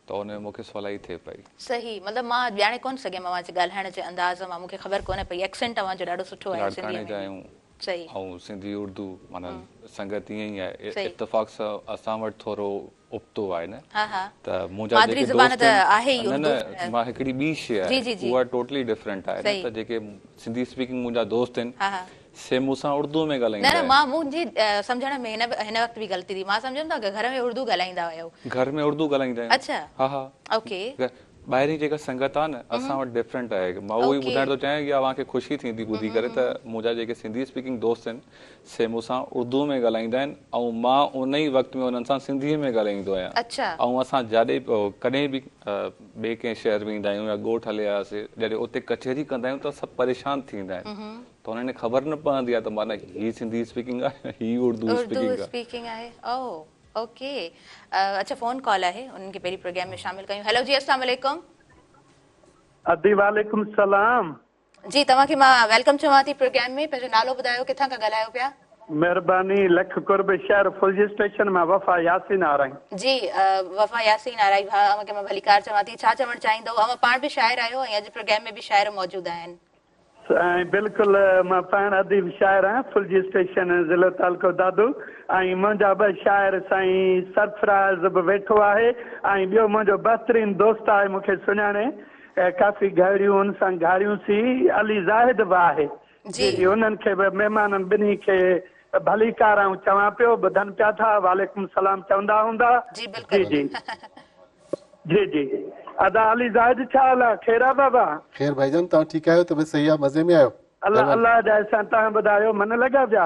त उन में मूंखे सवलाई थिए पई। सही, मतिलबु मां ॼाणे कोन सघियमि अव्हां जे ॻाल्हाइण जे अंदाज़ मां, मूंखे ख़बर कोन्हे पई। एक्सेंट अव्हांजो ॾाढो सुठो आहे सिंधीअ में। सही। ऐं सिंधी उर्दू माना संगत ईअं ई आहे। इत्तेफ़ाक़ सां असां वटि थोरो उबतो आहे न, त मुंहिंजा जेके दोस्त आहिनि न, मां हिकिड़ी ॿी शइ आहे उहा टोटली डिफरेंट आहे न, त जेके सिंधी स्पीकिंग मुंहिंजा दोस्त आहिनि से मूंसां उर्दू में ॻाल्हाईंदा आहिनि। न मां मुंहिंजी सम्झण में हिन वक़्तु बि ग़लती थी। मां सम्झमि था की घर में उर्दू ॻाल्हाईंदा हुयो। घर में उर्दू ॻाल्हाईंदा आहिनि। अच्छा। हा हा ओके। ॿाहिरीं जेका संगत आहे न, असां वटि डिफरेंट आहे। मां उहो ई ॿुधाइण थो चाहियां की अव्हांखे ख़ुशी थींदी ॿुधी करे त मुंहिंजा जेके सिंधी स्पीकिंग दोस्त आहिनि से मूंसां उर्दू में ॻाल्हाईंदा आहिनि ऐं मां उन ई वक़्त में उन्हनि सां सिंधीअ में ॻाल्हाईंदो आहियां। ऐं असां जॾहिं कॾहिं बि ॿिए कंहिं शहर वेंदा आहियूं या ॻोठ हले आयासीं, जॾहिं उते कचहरी कंदा आहियूं त सभु परेशान थींदा आहिनि, त उन्हनि खे ख़बर न पवंदी आहे त माना हीअ सिंधी स्पीकिंग आहे, हीअ उर्दू स्पीकिंग आहे। ओके। अच्छा, फोन कॉल आहे, उन्हनि खे पहिरीं प्रोग्राम में शामिल कयूं। हेलो जी, अस्सलाम वालेकुम। अदी वालेकुम सलाम जी, तव्हांखे मां वेलकम चवां थी प्रोग्राम में। पंहिंजो नालो ॿुधायो, किथां खां ॻाल्हायो पिया? महिरबानी, लख कुर्ब शहर फुलजी स्टेशन मां वफ़ा यासीन आराई। जी वफ़ा यासीन आराई भाउ खे मां भलीकार चवां थी। छा चवणु चाहींदो? अव्हां पाण बि शाइर आहियो ऐं अॼु प्रोग्राम में बि शाइर मौजूदु आहिनि। बिल्कुलु, मां पाण अदीब शाइर आहियां, फुलजी स्टेशन ज़िलो तालको दादू। ऐं मुंहिंजा ॿ शाइर साईं सरफराज़ बि वेठो आहे ऐं ॿियो मुंहिंजो बहितरीनु दोस्त आहे, मूंखे सुञाणे, काफ़ी घड़ियूं हुन सां घारियूंसीं, अली ज़ाहिद बि आहे। जी, उन्हनि खे बि महिमाननि ॿिन्ही खे भलीकार चवां पियो, ॿुधनि पिया था। वालेकुम सलाम चवंदा हूंदा। जी जी जी जी। अदा अली ज़ाहिद, छा हाल आहे? ख़ैर आहे बाबा? ख़ैर भाईजान, तव्हां ठीकु आहियो? तबियत सही आहे? मज़े में आहियो? अल्लाह जा एहसान। तव्हां ॿुधायो, मन लॻा पिया?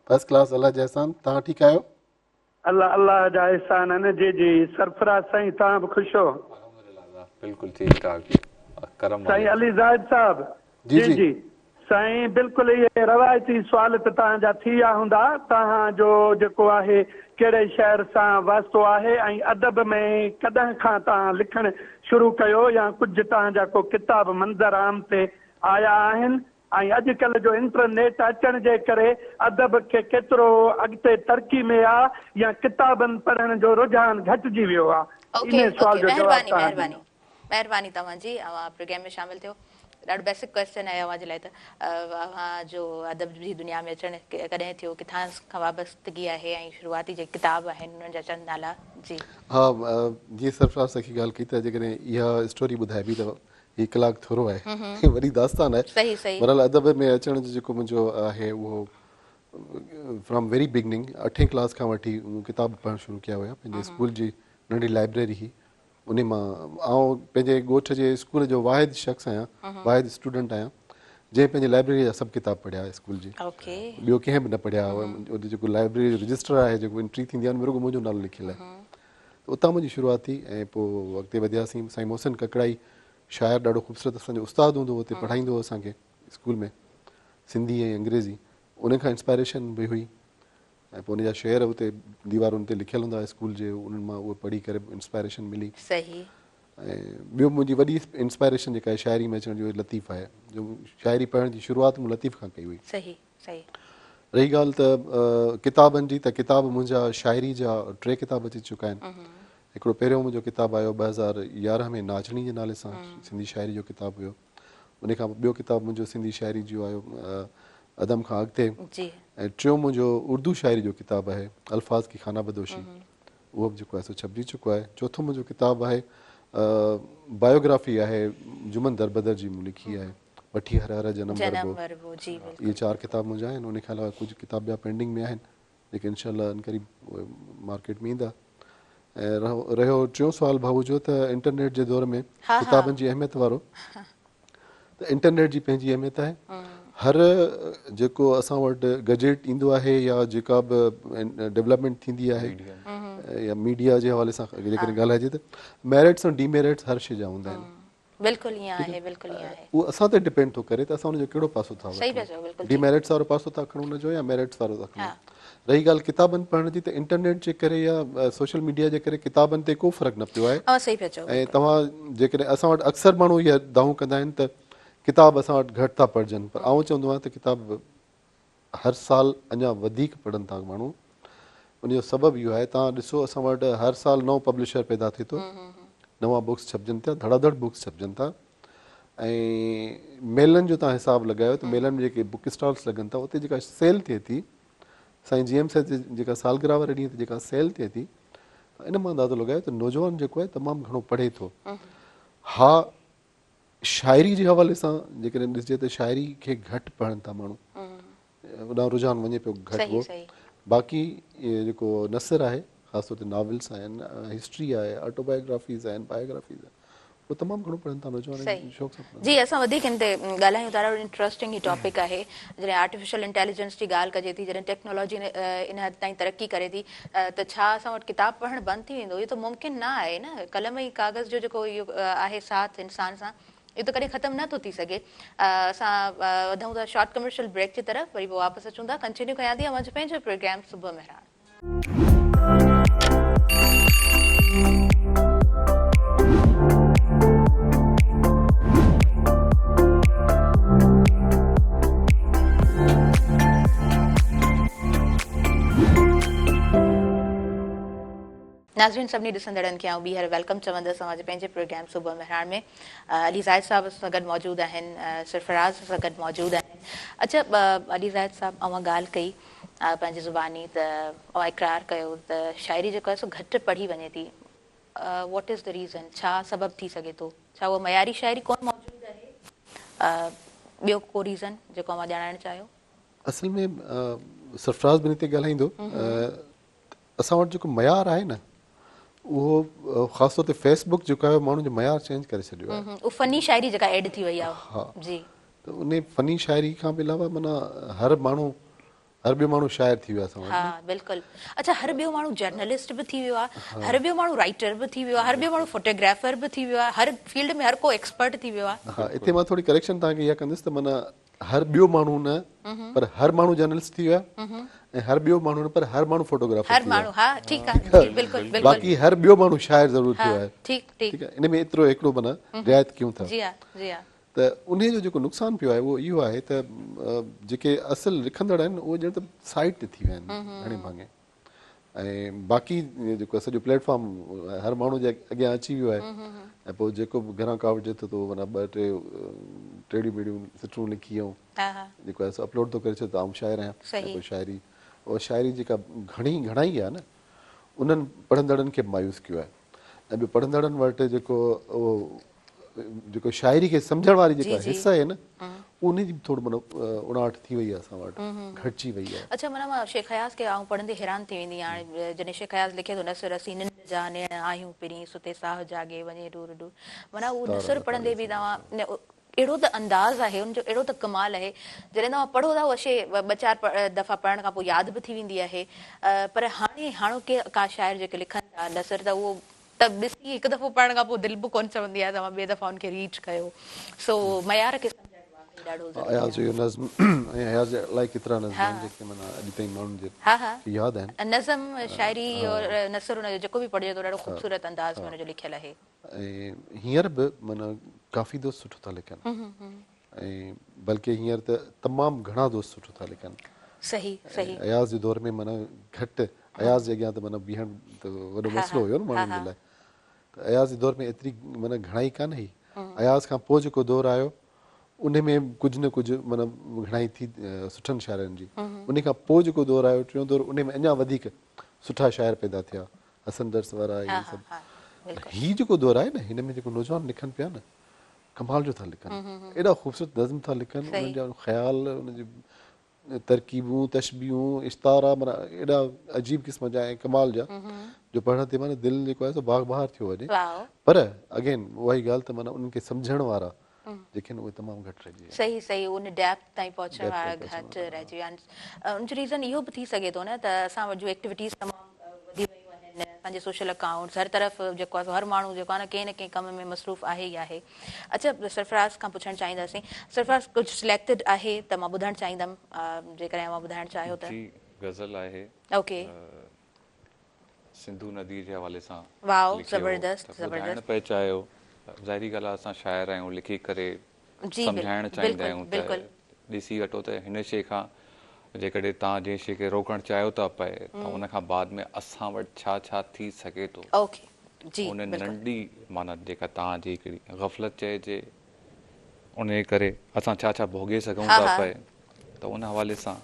फर्स्ट क्लास, अल्लाह जा एहसान। तव्हां ठीकु आहियो? अल्लाह जा एहसान आहिनि। जी जी। सरफराज़ साईं, तव्हां बि ख़ुशि हो? बिल्कुलु ठीकु ठाक साईं अली ज़ाहिद साहब। जी जी साईं, बिल्कुलु इहे रवायती सुवाल त तव्हांजा थी विया हूंदा। तव्हांजो जेको आहे कहिड़े शहर सां वास्तो आहे ऐं अदब में कॾहिं खां तव्हां लिखणु शुरू कयो या कुझु तव्हांजा को किताब मंज़र आम ते आया आहिनि? ऐं अॼुकल्ह जो इंटरनेट अचण जे करे अदब खे केतिरो अॻिते तरक़ी में आहे या किताबनि पढ़ण जो रुझान घटिजी वियो आहे इन सवाल जो जवाब महिरबानी तव्हांजी प्रोग्राम में शामिल थियो ॾाढो बेसिक क्वेश्चन आहे अव्हां जे लाइ त अव्हां जो अदब जी दुनिया में अचणु कॾहिं थियो किथां खां वाबस्तगी आहे ऐं शुरूआती जेके किताब आहिनि उन्हनि जा चंद नाला जी हा जीअं सरफराज़ सखी ॻाल्हि कई त जेकॾहिं इहा स्टोरी ॿुधाइबी अथव हीउ कलाकु थोरो आहे वॾी दास्तान आहे सही सही बहरहाल अदब में अचण जो जेको मुंहिंजो आहे उहो फ्रॉम वेरी बिगनिंग 8वीं क्लास खां वठी किताब पढ़णु शुरू कया हुया पंहिंजे स्कूल जी नंढी लाइब्रेरी हुई उन मां आउं पंहिंजे ॻोठ जे स्कूल जो वाहिद शख़्स आहियां वाहिद स्टूडेंट आहियां जंहिं पंहिंजे लाइब्रेरी जा सभु किताब पढ़िया स्कूल जी ॿियो कंहिं बि न पढ़िया हुआ जेको लाइब्रेरी जो रजिस्टर आहे जेको एंट्री थींदी आहे उन में रुॻो मुंहिंजो नालो लिखियलु आहे उतां मुंहिंजी शुरूआत थी ऐं पोइ अॻिते वधियासीं साईं मोहसिन ककड़ाई शाइर ॾाढो ख़ूबसूरत असांजो उस्तादु हूंदो हुओ हुते पढ़ाईंदो हो असांखे स्कूल में सिंधी ऐं अंग्रेज़ी उन खां इंस्पायरेशन बि हुई ऐं पोइ उनजा शेर हुते दीवारुनि ते लिखियलु हूंदा स्कूल जे उन्हनि मां उहे पढ़ी करे इंस्पायरेशन मिली सही ऐं ॿियो मुंहिंजी वॾी इंस्पायरेशन जेका आहे शाइरी में अचण जो लतीफ़ आहे जो शाइरी पढ़ण जी शुरूआति मूं लतीफ़ खां कई हुई सही सही रही ॻाल्हि त किताबनि जी त किताब मुंहिंजा शाइरी जा 3 किताब अची चुका आहिनि हिकिड़ो पहिरियों मुंहिंजो किताबु आयो 2011 में नाचणी जे नाले सां सिंधी शाइरी जो किताबु हुयो उन खां ॿियो किताबु मुंहिंजो सिंधी शाइरी जो आयो अदम खां अॻिते ऐं टियों मुंहिंजो उर्दू शाइरी जो किताबु आहे अल्फाज़ की खाना बदोशी उहो बि जेको आहे सो छपिजी चुको आहे चोथों मुंहिंजो किताबु आहे बायोग्राफी आहे जुमन दरबदर जी मूं लिखी आहे वठी हर हर जनम वरबो इहे 4 किताब मुंहिंजा आहिनि उन खां अलावा कुझु किताब ॿिया पेंडिंग में आहिनि जेके इनशाअल्लाह क़रीब मार्केट में ईंदा ऐं रहियो टियों सुवाल भाऊ जो त इंटरनेट जे दौर में किताबनि जी अहमियत वारो त इंटरनेट जी पंहिंजी अहमियत आहे हर जेको असां वटि गजेट ईंदो आहे या जेका बि डेवलपमेंट थींदी आहे या मीडिया जे हवाले सां जेकॾहिं ॻाल्हाइजे त मेरिट्स ऐं डीमेरिट्स हर शइ जा हूंदा आहिनि बिल्कुलु ईअं आहे बिल्कुलु ईअं आहे उहो असां ते डिपेंड थो करे त असां हुनजो कहिड़ो पासो था वठूं डीमेरिट्स वारो पासो था खणूं हुनजो या मेरिट्स वारो था खणूं रही ॻाल्हि किताबनि पढ़ण जी त इंटरनेट जे करे या सोशल मीडिया जे करे किताबनि ते को फ़र्क़ु न पियो आहे ऐं तव्हां जेकॾहिं असां वटि अक्सर माण्हू इहा दावो कंदा आहिनि त किताब असां वटि घटि था पढ़जनि पर आउं चवंदो आहियां त किताब हर साल अञा वधीक पढ़नि था माण्हू उनजो सबबु इहो आहे तव्हां ॾिसो असां वटि हर साल नओं पब्लिशर पैदा थिए थो नवां बुक्स छपजनि था धड़ाधड़ बुक्स छपजनि था ऐं मेलनि जो तव्हां हिसाबु लॻायो त मेलनि में जेके बुक स्टॉल्स लॻनि था उते जेका सेल थिए थी साईं GM साहिब जेका सालगिरह वारे ॾींहं ते जेका सेल थिए थी इन मां अंदाज़ो लॻायो त नौजवान जेको आहे तमामु घणो पढ़े थो हा शाइरी जे हवाले सां जेकॾहिं ॾिसिजे त शाइरी खे घटि पढ़नि था माण्हू होॾां रुझान वञे पियो घटि हो बाक़ी इहे जेको नसर आहे ख़ासि तौर ते नॉवेल्स आहिनि हिस्ट्री आहे ऑटोबायोग्राफीज़ आहिनि बायोग्राफीज़ आहिनि उहो तमामु घणो पढ़नि था नौजवान शौक़ सां जी असां वधीक हिन ते ॻाल्हायूं था ॾाढो इंट्रस्टिंग ही टॉपिक आहे जॾहिं आर्टिफिशियल इंटेलिजेंस जी ॻाल्हि कजे थी जॾहिं टेक्नोलॉजी इन हद ताईं तरक़ी करे थी त छा असां वटि किताब पढ़णु बंदि थी वेंदो इहो त मुमकिन न आहे न कलम ई कागज़ जो जेको इहो आहे साथ इंसान सां इहो त कॾहिं ख़तमु नथो थी सघे असां वधूं था शॉर्ट कमर्शियल ब्रेक जी तरफ़ वरी पोइ वापसि अचूं था कंटिन्यू कयां थी मुंहिंजो पंहिंजो प्रोग्राम सुबुह मेहरान नाज़रीन सभिनी ॾिसंदड़नि खे आउं ॿीहर वेलकम चवंदसि असांजे पंहिंजे प्रोग्राम सुबुह मेहरान में अली ज़ाहिद साहब सां गॾु मौजूदु आहिनि सरफराज़ सां गॾु मौजूदु आहिनि अच्छा अली ज़ाहिद साहब अवां ॻाल्हि कई पंहिंजी ज़ुबानी त अवां इक़रार कयो त शाइरी जेको आहे सो घटि पढ़ी वञे थी वॉट इज़ द रीज़न छा सबबु थी सघे थो छा उहा मयारी शाइरी कोन मौजूदु आहे ॿियो को रीज़न जेको अवां ॼाणाइणु चाहियो असल में सरफराज़ बिन ते ॻाल्हाईंदो असां वटि जेको मयार आहे न उहो ख़ासि तौर ते फेसबुक जेको आहे माण्हुनि जो मयार चेंज करे छॾियो आहे फनी शाइरी जेका एड थी वई आहे हा जी त उन फनी शाइरी खां बि अलावा माना हर ॿियो माण्हू शाइर थी वियो आहे हा बिल्कुलु अच्छा हर ॿियो माण्हू जर्नलिस्ट बि थी वियो आहे हर ॿियो माण्हू राइटर बि थी वियो आहे हर ॿियो माण्हू फोटोग्राफर बि थी वियो आहे हर फील्ड में हर को एक्सपर्ट थी वियो आहे हा हिते मां थोरी करेक्शन तव्हांखे इहा कंदुसि त माना हर ॿियो माण्हू न पर हर माण्हू जर्नलिस्ट थी वियो आहे ऐं हर ॿियो माण्हू न पर हर माण्हू फोटोग्राफर हर माण्हू हा ठीकु आहे बिल्कुलु बिल्कुलु बाक़ी हर ॿियो माण्हू शाइर ज़रूर थियो आहे ठीकु ठीकु आहे इन में एतिरो हिकिड़ो माना रिआयत कयूं था जी हा जी हा त उन जो जेको नुक़सानु पियो आहे उहो इहो आहे त जेके असुलु लिखंदड़ आहिनि उहे ॼण त साइड ते थी विया आहिनि घणे भाङे ऐं बाक़ी जेको सॼो प्लेटफॉर्म हर माण्हू जे अॻियां अची वियो आहे ऐं पोइ जेको बि घरां का वठे थो त माना ॿ टे टेड़ियूं ॿेड़ियूं सिटरूं लिखी ऐं जेको आहे अपलोड थो करे छॾे त आउं शाइर आहियां पोइ शाइरी उहा शाइरी जेका घणाई आहे न उन्हनि पढ़ंदड़नि खे मायूस कयो आहे ऐं ॿियो पढ़ंदड़नि वटि जेको शाइरी खे सम्झण वारी जेका हिस्सा आहे न उन जी बि थोरो माना उणाहट थी वई आहे असां वटि घटिजी वई आहे। अच्छा माना मां शेख हयास खे आऊं पढ़ंदे हैरान थी वेंदी हाणे जॾहिं शेख हयास लिखे थो नसर असीं निंड जा नेण आहियूं पिरी सुते साह जागे वञे दूर दूर माना उहो नसर पढ़ंदे बि तव्हां अहिड़ो त अंदाज़ आहे उनजो अहिड़ो त कमाल आहे जॾहिं तव्हां पढ़ो था उहा शइ ॿ चारि दफ़ा पढ़ण खां पोइ यादि बि थी वेंदी आहे पर हाणोके का शाइर जेके लिखनि था नसर त उहो त ॾिसी हिकु दफ़ो पढ़ण खां पोइ दिलि बि कोन चवंदी आहे तव्हां ॿिए दफ़ा हुनखे रीच कयो सो मयार खे अयाज़ जो नज़्म ऐं अयाज़ इलाही केतिरा नज़्म आहिनि जेके माना अॼु ताईं माण्हुनि खे यादि आहिनि नज़्म शाइरी और नसर हुनजो जेको बि पढ़िजे थो ॾाढो ख़ूबसूरत अंदाज़ में हुनजो लिखियल आहे ऐं हींअर बि माना काफ़ी दोस्त सुठो था लिखनि ऐं बल्कि हींअर त तमामु घणा दोस्त सुठो था लिखनि सही सही अयाज़ जे दौर में माना घटि अयाज़ जे अॻियां त माना बीहण त वॾो मसइलो हुयो न माण्हुनि जे लाइ त अयाज़ जे दौर में एतिरी माना घणाई कान हुई अयाज़ खां पोइ जेको दौर आयो उन में कुझु न कुझु माना घणाई थी सुठनि शाइरनि जी उन खां पोइ जेको दौर आयो टियों दौर उन में अञा वधीक सुठा शाइर पैदा थिया हसन दर्स वारा इहे सभु हीउ जेको दौर आहे न हिन में जेको नौजवान लिखनि पिया न कमाल जो था लिखनि एॾा ख़ूबसूरत नज़्म था लिखनि उन्हनि जा ख़्याल उनजी तरकीबूं तशबीहूं इश्तारा माना एॾा अजीब क़िस्म जा ऐं कमाल जा जो पढ़ण ते माना दिलि जेको आहे सो बाग बहार थियो वञे पर अगेन उहा ई ॻाल्हि त माना उन्हनि खे सम्झण वारा जेके उहे तमामु घटि रहिजी विया सही सही उन डेप्थ ताईं पहुचण वारा घटि रहिजी विया आहिनि उनजो रीज़न इहो बि थी सघे थो न त असां वटि जो एक्टिविटीज़ तमामु वधी वियूं आहिनि असांजे सोशल अकाउंट्स हर तरफ़ जेको आहे हर माण्हू जेको आहे न कंहिं न कंहिं कम में मसरूफ़ आहे ई आहे। अच्छा सरफराज़ खां पुछणु चाहींदासीं सरफराज़ कुझु सिलेक्टेड आहे त मां ॿुधणु चाहींदमि जेकॾहिं मां ॿुधाइणु चाहियो त गज़ल आहे ओके सिंधु नदी जे हवाले सां वाओ ज़बरदस्त ज़बरदस्त पे चाहियो ज़ाहिरी ॻाल्हि आहे असां शाइर आहियूं लिखी करे सम्झाइणु चाहींदा आहियूं त ॾिसी वठो त हिन शइ खां जेकॾहिं तव्हां जंहिं शइ खे रोकणु चाहियो था पए त उन खां बाद में असां वटि छा छा थी सघे थो उन नंढी माना जेका तव्हांजी हिकिड़ी ग़फ़लत चइजे उन करे असां छा छा भोॻे सघूं था पए त उन हवाले सां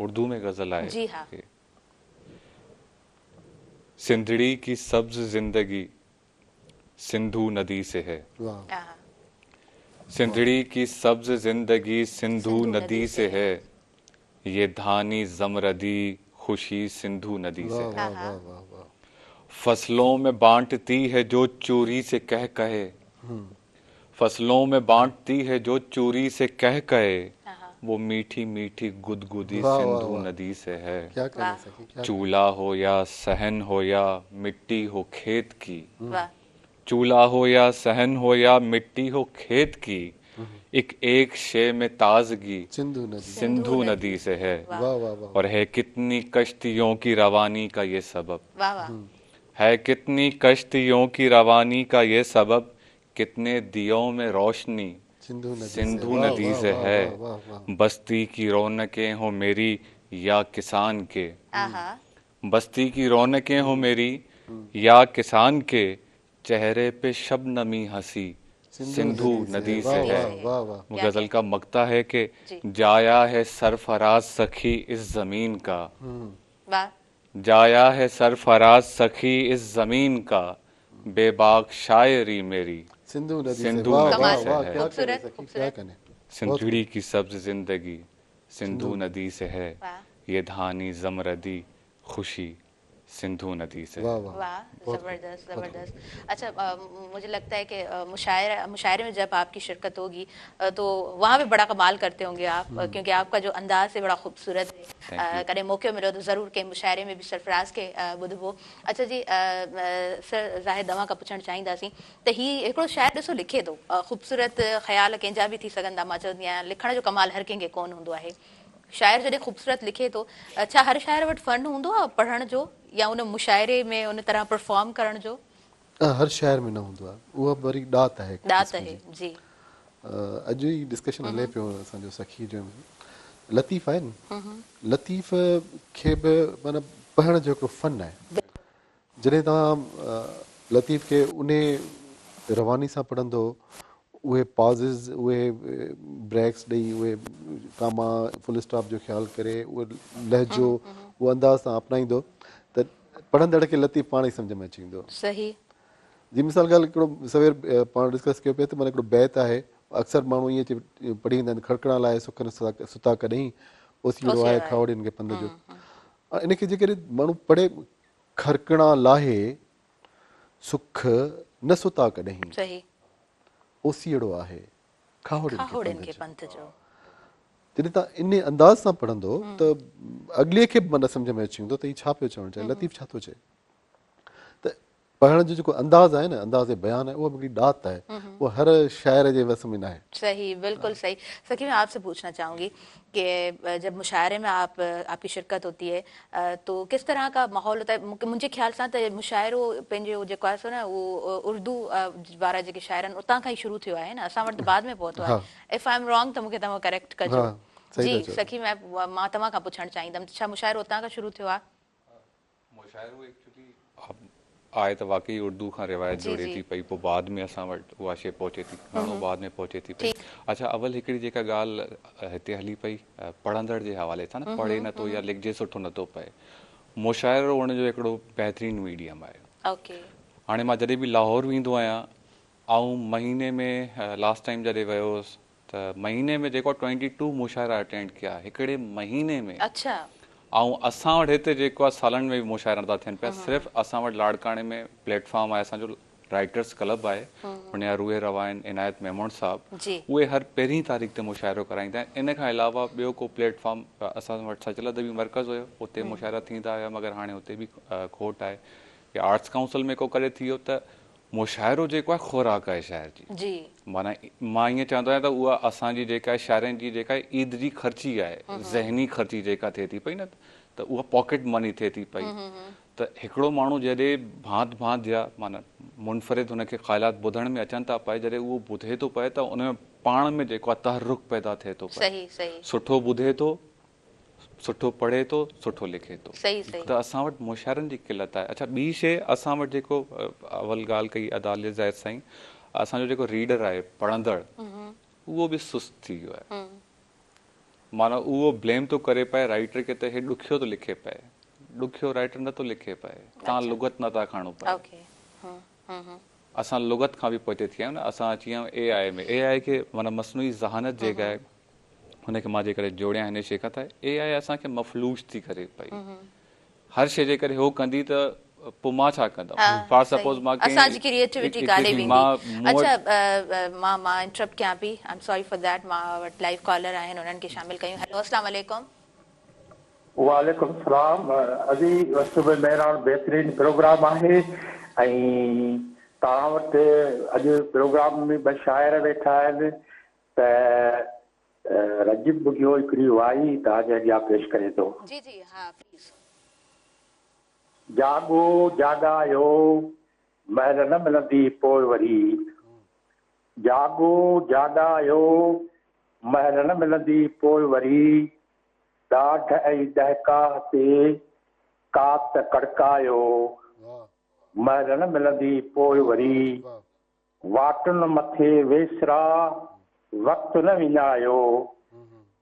उर्दू में गज़ल आहे सिंधड़ी की सब्ज़ ज़िंदगी सिंधु नदी से है सिंधड़ी की सब्ज़ ज़िंदगी सिंधु नदी से है ये धानी ज़मरदी खुशी सिंधु नदी से है फसलों में बांटती है जो चोरी से कह कहे फसलों में बांटती है जो चोरी से कह कहे वो मीठी मीठी गुदगुदी सिंधु नदी से है चूल्हा हो या सहन हो या मिट्टी हो खेत की चूल्हा हो या सहन हो या मिट्टी हो खेत की एक शे में ताजगी सिंधु नदी से है और है कितनी कश्तियों की रवानी का ये सबब है कितनी कश्तियों की रवानी का ये सबब कितने दियों में रोशनी सिंधु नदी से है बस्ती की रौनकें हो मेरी या किसान के बस्ती की रौनकें हो मेरी या किसान के चेहरे पे शबनमी हंसी सिंधु नदी से है। गजल का मक्ता है कि जाया है सरफराज सखी इस जमीन का जाया है सरफराज सखी इस जमीन का बेबाक शायरी मेरी सिंधु नदी से है सिंधड़ी की सब्ज जिंदगी सिंधु नदी से है ये धानी जमरदी खुशी सिंधु नदी से। वाह जबरदस्त जबरदस्त। अच्छा मुझे लगता है कि मुशायरे में जब आपकी शिरकत होगी तो वहाँ भी बड़ा कमाल करते होंगे आप क्योंकि आपका जो अंदाज है बड़ा खूबसूरत है। कदें मौके मिलो तो ज़रूर के मुशायरे में भी सरफराज के ॿुधबो। अच्छा जी सर ज़ाहिद दवा का पुछणु चाहींदासीं त ही हिकिड़ो शाइर ॾिसो लिखे थो ख़ूबसूरत ख़्याल कंहिंजा बि थी सघंदा मां चवंदी आहियां लिखण जो कमाल हर कंहिंखे कोन हूंदो आहे। शाइर जॾहिं ख़ूबसूरत लिखे थो अच्छा हर शाइर वटि फ़न हूंदो आहे पढ़ण जो या उन मुशायरे में उन तरह परफॉर्म करण जो? हर शाइर में न हूंदो आहे उहा वरी ॾात आहे ॾात आहे जी अॼु ई डिस्कशन हले पियो असांजो सखी जो लतीफ़ आहे न, लतीफ़ खे बि माना पढ़ण जो हिकिड़ो फ़न आहे। जॾहिं तव्हां लतीफ़ खे उन रवानी सां पढ़ंदो, उहे पॉज़िस, उहे ब्रेक्स ॾेई, उहे कामा फुल स्टॉप जो ख़्यालु करे, उहे लहजो, उहो अंदाज़ सां अपनाईंदो त पढ़ंदड़ खे लतीफ़ पाण ई सम्झ में अची वेंदो। सही। जी मिसाल ॻाल्हि हिकिड़ो सवेर पाण डिस्कस कयो पियो त माना हिकिड़ो बैत आहे, अक्सर माण्हू ईअं पढ़ी ईंदा आहिनि, खड़कण लाइ सुखनि सुता कॾहिं ओसीड़ो आहे खावड़ियुनि खे पंध जो। इनखे जेकॾहिं माण्हू पढ़े, खड़कणा लाहे सुख न सुता कॾहिं, सही। ओसीड़ो आहे खावड़ियुनि खे पंध जो। जॾहिं तव्हां इन अंदाज़ सां पढ़ंदो त अॻिले खे बि माना सम्झ में अची वेंदो त हीउ छा पियो चवणु चाहे, लतीफ़ छा थो चए। त पढ़ण जो जेको अंदाज़ आहे न, अंदाज़ बयान है, वो हिकिड़ी दात है, वो हर शायर जे वस में न है। सही, बिल्कुल सही। सखी, मैं आपसे पूछना चाहूँगी कि जब मुशायरे में आपकी शिरकत होती है तो किस तरह का माहौल होता है? मुझे ख्याल सां त मुशायरो पंहिंजो जेको आहे सो न उहो उर्दू वारा जेके शायर आहिनि उतां खां ई शुरू थियो आहे न, असां वटि बाद में पहुतो आहे। इफ आई एम रॉन्ग त मूंखे तव्हां करेक्ट कजो। जी सखी, मां तव्हां खां पुछणु चाहींदमि, छा मुशायरो उतां खां शुरू थियो आहे? मुशायरो एक्चुअली आहे त वाकई उर्दू खां रिवायत जोड़े थी पई, पोइ बाद में असां वटि उहा शइ पहुचे थी, बाद में पहुचे थी पई। अच्छा, अवल हिकिड़ी जेका ॻाल्हि हिते हली पई पढ़ंदड़ जे हवाले सां न, पढ़े नथो या लिखजे सुठो नथो पए, मुशायरो हुनजो हिकिड़ो बहितरीनु मीडियम आहे। ओके। हाणे मां जॾहिं बि लाहौर वेंदो आहियां, ऐं महीने में लास्ट टाइम जॾहिं वियो हुउसि त महीने में जेको 22 मुशायरा अटेंड कया हिकिड़े महीने में। अच्छा। ऐं असां वटि हिते जेको आहे सालनि में बि मुशाइरा था थियनि पिया। सिर्फ़ु असां वटि लाड़काणे में प्लेटफॉर्म आहे, असांजो राइटर्स क्लब आहे, हुनजा रूहे रवा आहिनि इनायत मेमून साहब, उहे हर पहिरीं तारीख़ ते मुशाइरो कराईंदा आहिनि। इन खां अलावा ॿियो को प्लेटफॉर्म असां वटि सचलद बि मर्कज़ हुयो, उते मुशाइरा थींदा हुया, मगर हाणे हुते बि खोट आहे। या आर्ट्स काउंसिल में को करे थी वियो त मुशाइरो जेको आहे ख़ुराक आहे शाइर जी। माना मां ईअं चवंदो आहियां त उहा असांजी जेका आहे शाइरनि जी जेका ईद जी ख़र्ची आहे, ज़हनी ख़र्ची जेका थिए थी पई न, त उहा पॉकेट मनी थिए थी पई। त हिकिड़ो माण्हू जॾहिं भांति भांति जा माना मुनफ़रिद हुनखे ख़्यालात ॿुधण में अचनि था पए, जॾहिं उहो ॿुधे थो पए त उन में पाण में जेको आहे तहरुक पैदा थिए थो पए। सुठो ॿुधे थो, सुठो पढ़े थो, सुठो लिखे थो। त असां वटि मुशाइरनि जी किलत आहे। अच्छा, ॿी शइ असां वटि जेको अवल ॻाल्हि कई अदालिया ज़ाहिद साईं, असांजो जेको रीडर आहे पढ़ंदड़, उहो बि सुस्त थी वियो आहे। माना उहो ब्लेम थो करे पिए राइटर खे त हे ॾुखियो थो लिखे पिए, ॾुखियो राइटर नथो लिखे पिए, तव्हां लुगत नथा खणो पिए। असां लुगत खां बि पोइते थी विया आहियूं न, असां अची विया आहियूं AI में। AI खे माना मसनूई ज़हानत जेका आहे हुनखे मां जेकॾहिं जोड़ियां हिन शइ खां, त AI असांखे मफ़लूज थी करे पई। हर शइ जे करे हो कंदी त पोइ मां छा कंदमि? फॉर सपोज मां असांजी क्रिएटिविटी काॾे वेंदी? अच्छा, मां इंटरप्ट कयां पई, I am sorry for that. मां वटि लाइव कॉलर आहिनि, उन्हनि खे शामिल कयूं। हेलो, अस्सलाम वालेकुम। वालेकुम सलाम। अजी सुबुह महिरान बहितरीन प्रोग्राम आहे, ऐं तव्हां वटि अॼु प्रोग्राम में ॿ शाइर वेठा आहिनि, त रजिब बुगियो हिकिड़ी वाई तव्हांजे अॻियां पेश करे थो। जी जी, हा प्लीज़। जागो जागायो महल न मिलंदी पोइ वरी, जागो जागायो महल न मिलंदी पोइ वरी, ॾाढ ऐं दहका ते कात कड़कायो महल न मिलंदी पोइ वरी, वाटुनि मथे वेसरा वक़्तु न विञायो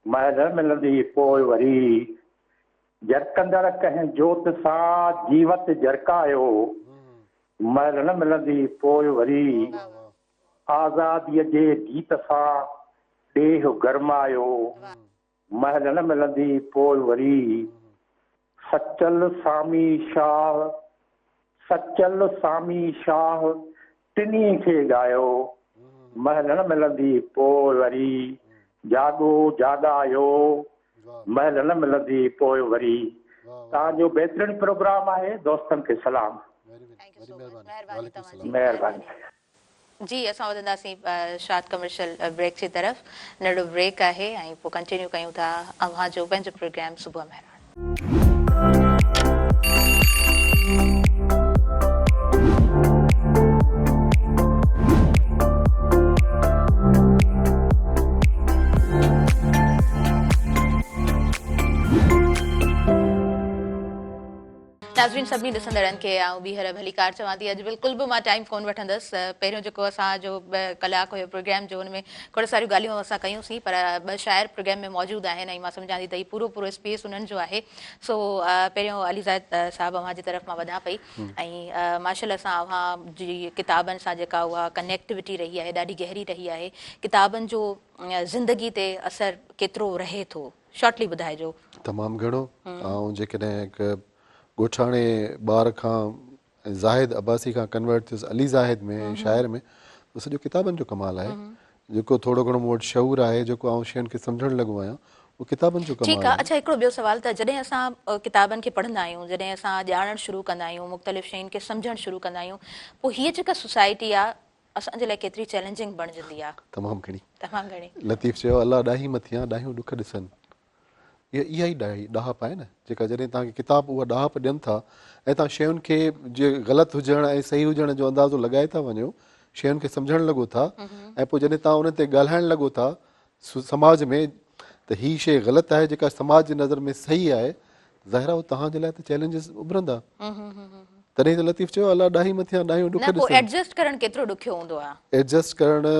महल न मिलंदी पोइ वरी, जरकंदड़ कंहिं जोत सां जीवत जरकायो महल न मिलंदी पोइ वरी, आज़ादीअ जे गीत सां ॾेह गरमायो महल न मिलंदी पोइ वरी, सचल सामी शाह टिनी खे ॻायो महल न मिलंदी पोइ वरी, जागो जागायो महल न मिलंदी पोइ वरी। तव्हांजो बहितरीनु प्रोग्राम आहे, दोस्तनि खे सलाम। महिरबानी। जी, असां वधंदासीं शार्ट कमर्शियल ब्रेक जी तरफ़। नंढो ब्रेक आहे ऐं पोइ कंटिन्यू कयूं था अव्हांजो पंहिंजो प्रोग्राम सुबुह महिरान। नाज़रीन सभिनी ॾिसंदड़नि खे ऐं ॿीहर भलीकार चवां थी। अॼु बिल्कुलु बि मां टाइम कोन वठंदसि। पहिरियों जेको असांजो कलाकु हुयो प्रोग्राम जो, हुन में खोड़ सारियूं ॻाल्हियूं असां कयूंसीं, पर ॿ शाइर प्रोग्राम में मौजूदु आहिनि ऐं मां सम्झां थी त हीउ पूरो स्पेस उन्हनि जो आहे। सो पहिरियों अलीज़ाद साहिबु अव्हां जी तरफ़ मां वधां पई ऐं माशाल्लाह सां अव्हां जी किताबनि सां जेका उहा कनेक्टिविटी रही आहे ॾाढी गहरी रही आहे। किताबनि जो ज़िंदगी ते असरु केतिरो रहे थो, शॉर्टली ॿुधाइजो। तमामु घणो। ऐं जेकॾहिं हिकु ॻोठाणे ॿार खां ज़ाहिद अब्बासी खां कन्वर्ट थियुसि अली ज़ाहिद में शाइर में, त सॼो किताबनि जो कमाल आहे। जेको थोरो घणो मूं वटि शऊर आहे, जेको आउं शयुनि खे सम्झणु लॻो आहियां, उहो किताबनि जो कमाल ठीकु आहे। आहे। अच्छा, हिकिड़ो ॿियो सुवाल त जॾहिं असां किताबनि खे पढ़ंदा आहियूं, जॾहिं असां ॼाणणु शुरू कंदा आहियूं, मुख़्तलिफ़ शयुनि खे सम्झणु शुरू कंदा आहियूं, पोइ हीअ जेका सोसाइटी आहे असांजे लाइ केतिरी चैलेंजिंग बणिजंदी आहे? तमामु घणी। तमामु घणी। लतीफ़ चयो अलाह ॾाही मथियां ॾाहियूं ॾुख ॾिसनि। इहा ई ॾाहप आहे न, जेका जॾहिं तव्हांखे किताब उहा ॾाहप ॾियनि था ऐं तव्हां शयुनि खे जे ग़लति हुजणु ऐं सही हुजण जो अंदाज़ो लॻाए था वञो, शयुनि खे सम्झणु लॻो था, ऐं पोइ जॾहिं तव्हां उन ते ॻाल्हाइणु लॻो था समाज में त हीअ शइ ग़लति आहे जेका समाज जी नज़र में सही आहे, ज़ाहिर आहे तव्हांजे लाइ त चैलेंजिस उभरंदा। तॾहिं त लतीफ़ चयो अलाह ॾाही मथियां ॾाहियूं ॾुख ॾिसनि। एडजस्ट करणु केतिरो ॾुखियो हूंदो आहे? एडजस्ट करणु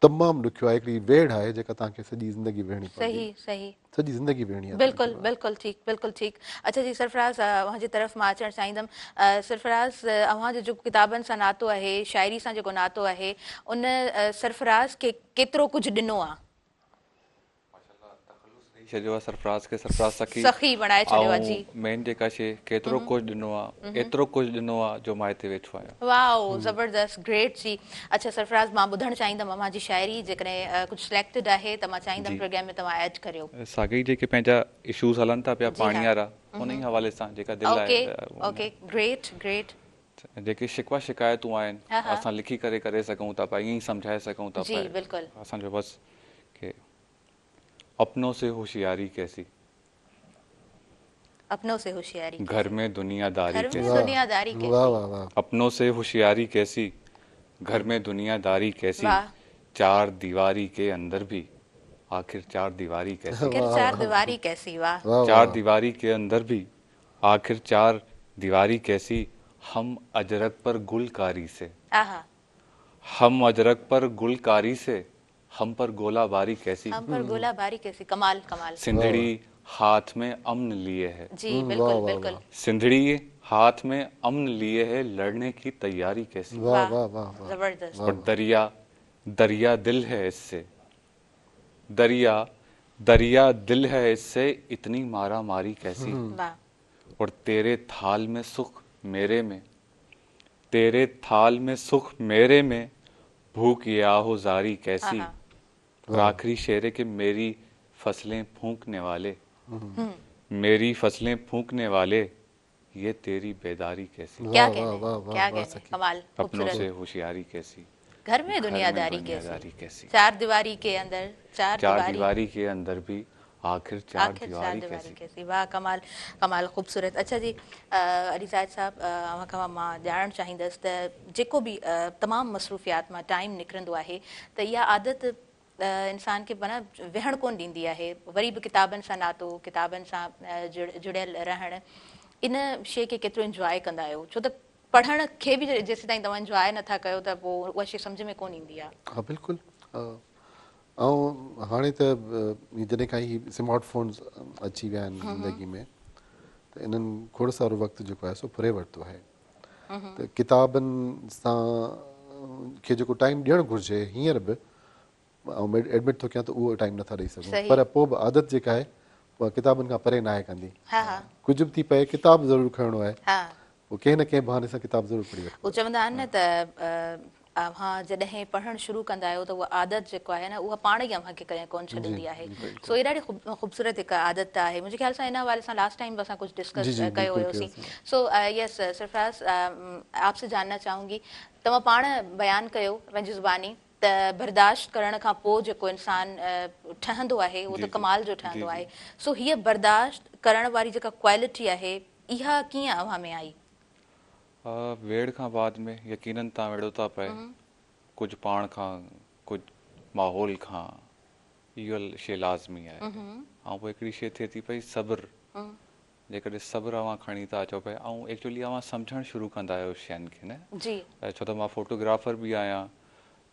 तमामु ॾुखियो आहे। हिकिड़ी वेड़ आहे जेका तव्हांखे सॼी ज़िंदगी वेहणी पवंदी। सही सॼी ज़िंदगी वेहणी आहे। बिल्कुलु ठीकु, बिल्कुलु ठीकु। अच्छा जी सरफराज़, अव्हां जी तरफ़ मां अचणु चाहींदमि। सरफराज़, अव्हां जो जेको किताबनि सां नातो आहे, शाइरी सां जेको नातो आहे, उन सरफराज़ खे केतिरो कुझु ॾिनो आहे? छॾियो आहे सरफराज़ खे, सरफराज़ सखी बणाए छॾियो आहे। जी, मेन जेका शइ केतिरो कुझु ॾिनो आहे, एतिरो कुझु ॾिनो आहे जो मां हिते वेठो आहियां। वाओ, ज़बरदस्त, ग्रेट जी। अच्छा सरफराज़, मां ॿुधणु चाहींदमि अव्हां जी शाइरी, जेकॾहिं कुझु सिलेक्टेड आहे त मां चाहींदमि प्रोग्राम में तव्हां ऐड करियो। साॻई जेके पंहिंजा इशूज़ हलनि था पिया पाणी वारा, उन ई हवाले सां जेका दिलि आहे, ओके, ग्रेट। जेके शिकवा शिकायतूं आहिनि असां लिखी करे सघूं था पिया, ईअं ई सम्झाए सघूं था जी, बिल्कुलु। असांजो बसि कि अपनों से होशियारी कैसी, अपनों से होशियारी, घर में दुनियादारी कैसी, अपनों से होशियारी कैसी, घर में दुनियादारी कैसी, चार दीवारी के अंदर भी आखिर चार दीवारी कैसी, चार दीवारी कैसी, वाह, चार दीवारी के अंदर भी आखिर चार दीवारी कैसी, हम अजरक पर गुलकारी से, हम अजरक पर गुलकारी से, हम पर गोलाबारी कैसी, हम पर गोलाबारी कैसी, कमाल। सिंधड़ी हाथ में अमन लिए है, जी बिल्कुल। सिंधड़ी हाथ में अमन लिए है, लड़ने की तैयारी कैसी, जबरदस्त। और दरिया दिल है इससे, दरिया दिल है इससे, इतनी मारा मारी कैसी, और तेरे थाल में सुख मेरे में, तेरे थाल में सुख मेरे में, भूख ये आहोजारी कैसी, और आखिरी शेर है कि मेरी फसलें फूंकने वाले, मेरी फसलें फूंकने वाले, ये तेरी बेदारी कैसी, क्या कहने, कमाल। अपनों से होशियारी कैसी, घर में दुनियादारी कैसी, चार दीवारी के अंदर, चार दीवारी के अंदर भी आखिर चार दीवारी कैसी, वाह, कमाल, ख़ूबसूरत। अच्छा जी अलीज़ाद साहब, अव्हां खां मां ॼाणणु चाहींदसि त जेको बि तमामु मसरूफ़ियात मां टाइम निकिरंदो आहे त इहा आदत इंसान खे माना वेहणु कोन ॾींदी आहे, वरी बि किताबनि सां नातो, किताबनि सां जुड़ियल रहणु, इन शइ खे केतिरो इंजॉय कंदा आहियो? छो त पढ़ण खे बि जेसि ताईं तव्हां इंजॉय नथा कयो त पोइ उहा शइ सम्झ में कोन ईंदी आहे। हा बिल्कुलु। ऐं हाणे त जॾहिं खां ई स्मार्ट फ़ोन्स अची विया आहिनि ज़िंदगी में, त इन्हनि खोड़ सारो वक़्तु जेको आहे सो फुरे वरितो आहे। त किताबनि सां खे जेको टाइम ॾियणु घुरिजे हींअर बि, ऐं एडमिट थो कयां त उहो टाइम नथा ॾेई सघूं, पर पोइ बि आदत जेका आहे उहा किताबनि खां परे न आहे कंदी। कुझु बि थी पए किताब ज़रूरु खणणो आहे, पोइ कंहिं न कंहिं बहाने सां किताब ज़रूरु पढ़ी वठो। उहो चवंदा आहिनि न त अव्हां जॾहिं पढ़णु शुरू कंदा आहियो त उहा आदत जेको आहे न उहा पाण ई अव्हांखे कॾहिं कोन छॾींदी आहे। सो इहा ॾाढी ख़ूबसूरत हिकु आदत आहे। मुंहिंजे ख़्याल सां इन हवाले सां लास्ट टाइम बि असां कुझु डिस्कस कयो हुयोसीं। सो यस सरफराज़, आपसे जानना चाहूंगी, तव्हां पाण बयानु कयो पंहिंजी ज़ुबानी त बर्दाश्त करण खां पोइ जेको इंसानु ठहंदो आहे उहो त कमाल जो ठहंदो आहे। सो हीअ बर्दाश्त करण वारी जेका क्वालिटी आहे इहा कीअं अव्हां में आई? वेड़ खां बाद में यकीनन तव्हां वेड़ो था पए, कुझु पाण खां, कुझु माहौल खां, इहो शइ लाज़मी आहे। ऐं पोइ हिकिड़ी शइ थिए थी पई सब्र, जेकॾहिं सब्र अवां खणी था अचो पिया ऐं एक्चुअली अवां सम्झणु शुरू कंदा आहियो शयुनि खे न जी छो त मां फोटोग्राफर बि आहियां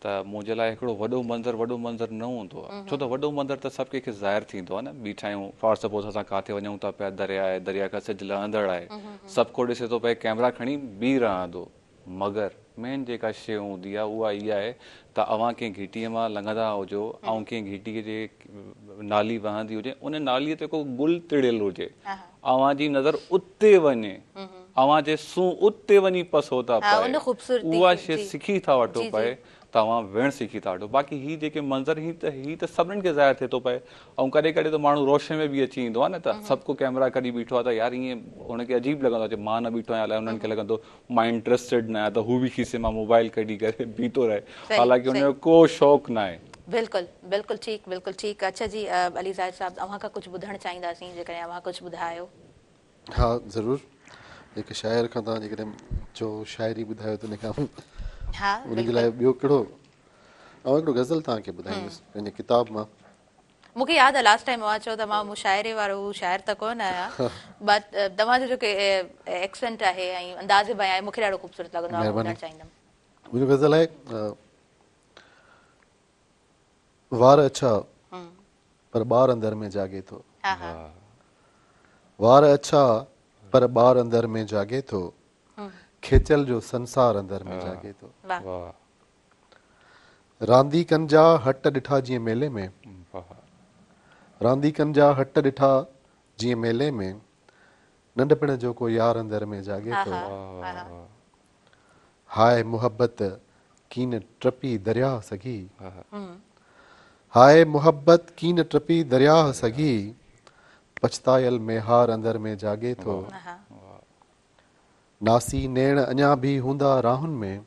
त मुंहिंजे लाइ हिकिड़ो वॾो मंज़र न हूंदो आहे छो त वॾो मंज़र त सभु कंहिंखे ज़ाहिर थींदो आहे न बीठा आहियूं फॉर सपोज़ असां किथे वञूं था पिया दरिया आहे दरिया खां सिज लहंदड़ आहे सभु को ॾिसे थो पए कैमरा खणी बीह रहंदो मगर मेन जेका शइ हूंदी आहे उहा इहा आहे त अवां कंहिं घिटीअ मां लंघंदा हुजो ऐं कंहिं घिटीअ जे नाली वहंदी हुजे उन नालीअ ते को गुल टिड़ियल हुजे अवां जी नज़र उते वञे अवां जे सूं उते वञी पसो था उन ख़ूबसूरती उहा खे, शइ जी। सिखी था वठो जी, पए त अवां वेण सिखी था वठो बाक़ी ही जेके मंज़र ही त सभिनीनि खे ज़ाहिर थिए थो पए ऐं कॾहिं कॾहिं त माण्हू रोशनी में बि अची ईंदो आहे न त सभु को कैमरा कॾहिं बीठो आहे त यार ईअं हुनखे अजीब लॻंदो आहे मां न बीठो आहियां अलाए हुननि खे लॻंदो मां इंट्रस्टेड न आहियां त हू बि खीसे मां मोबाइल कढी करे बीठो रहे सही, हालांकि सही। हुनजो को शौक़ु न आहे बिल्कुलु बिल्कुलु ठीकु अच्छा जी अली ज़ाहिद साहब अव्हां खां कुझु ॿुधणु चाहींदासीं जेकॾहिं अव्हां कुझु ॿुधायो हा ज़रूरु हिकु शाइर खां तव्हां जेकॾहिं चओ शाइरी ॿुधायो त उन खां हा उनजे लाइ ॿियो कहिड़ो हिकिड़ो गज़ल तव्हांखे ॿुधाईंदुसि पंहिंजे किताब मां मूंखे यादि आहे लास्ट टाइम अव्हां चयो त मां मुशाइरे वारो शाइर त कोन आहियां बट तव्हांजो जेके एक्सेंट आहे ऐं अंदाज़ बयां आहे मूंखे ॾाढो ख़ूबसूरत लॻंदो आहे ॿुधणु चाहींदमि मुंहिंजो गज़ल आहे वार अच्छा पर ॿार अंदर में जागे थो हा हा वार अच्छा पर ॿार अंदर में जागे थो खेचल जो संसार अंदर में जागे थो वाह वाह रांदीकनि जा हट ॾिठा जीअं मेले में रांदीकनि जा हट ॾिठा जीअं मेले में नंढपिण जो को यार अंदर में जागे हा थो हा हाय मुहबत कीन टपी दरिया सगी हाय मुहबत कीन टपी दरिया सगी पछतायल में हार अंदर में जागे थो हा नासी नेण अञा भी हूंदा राहुनि में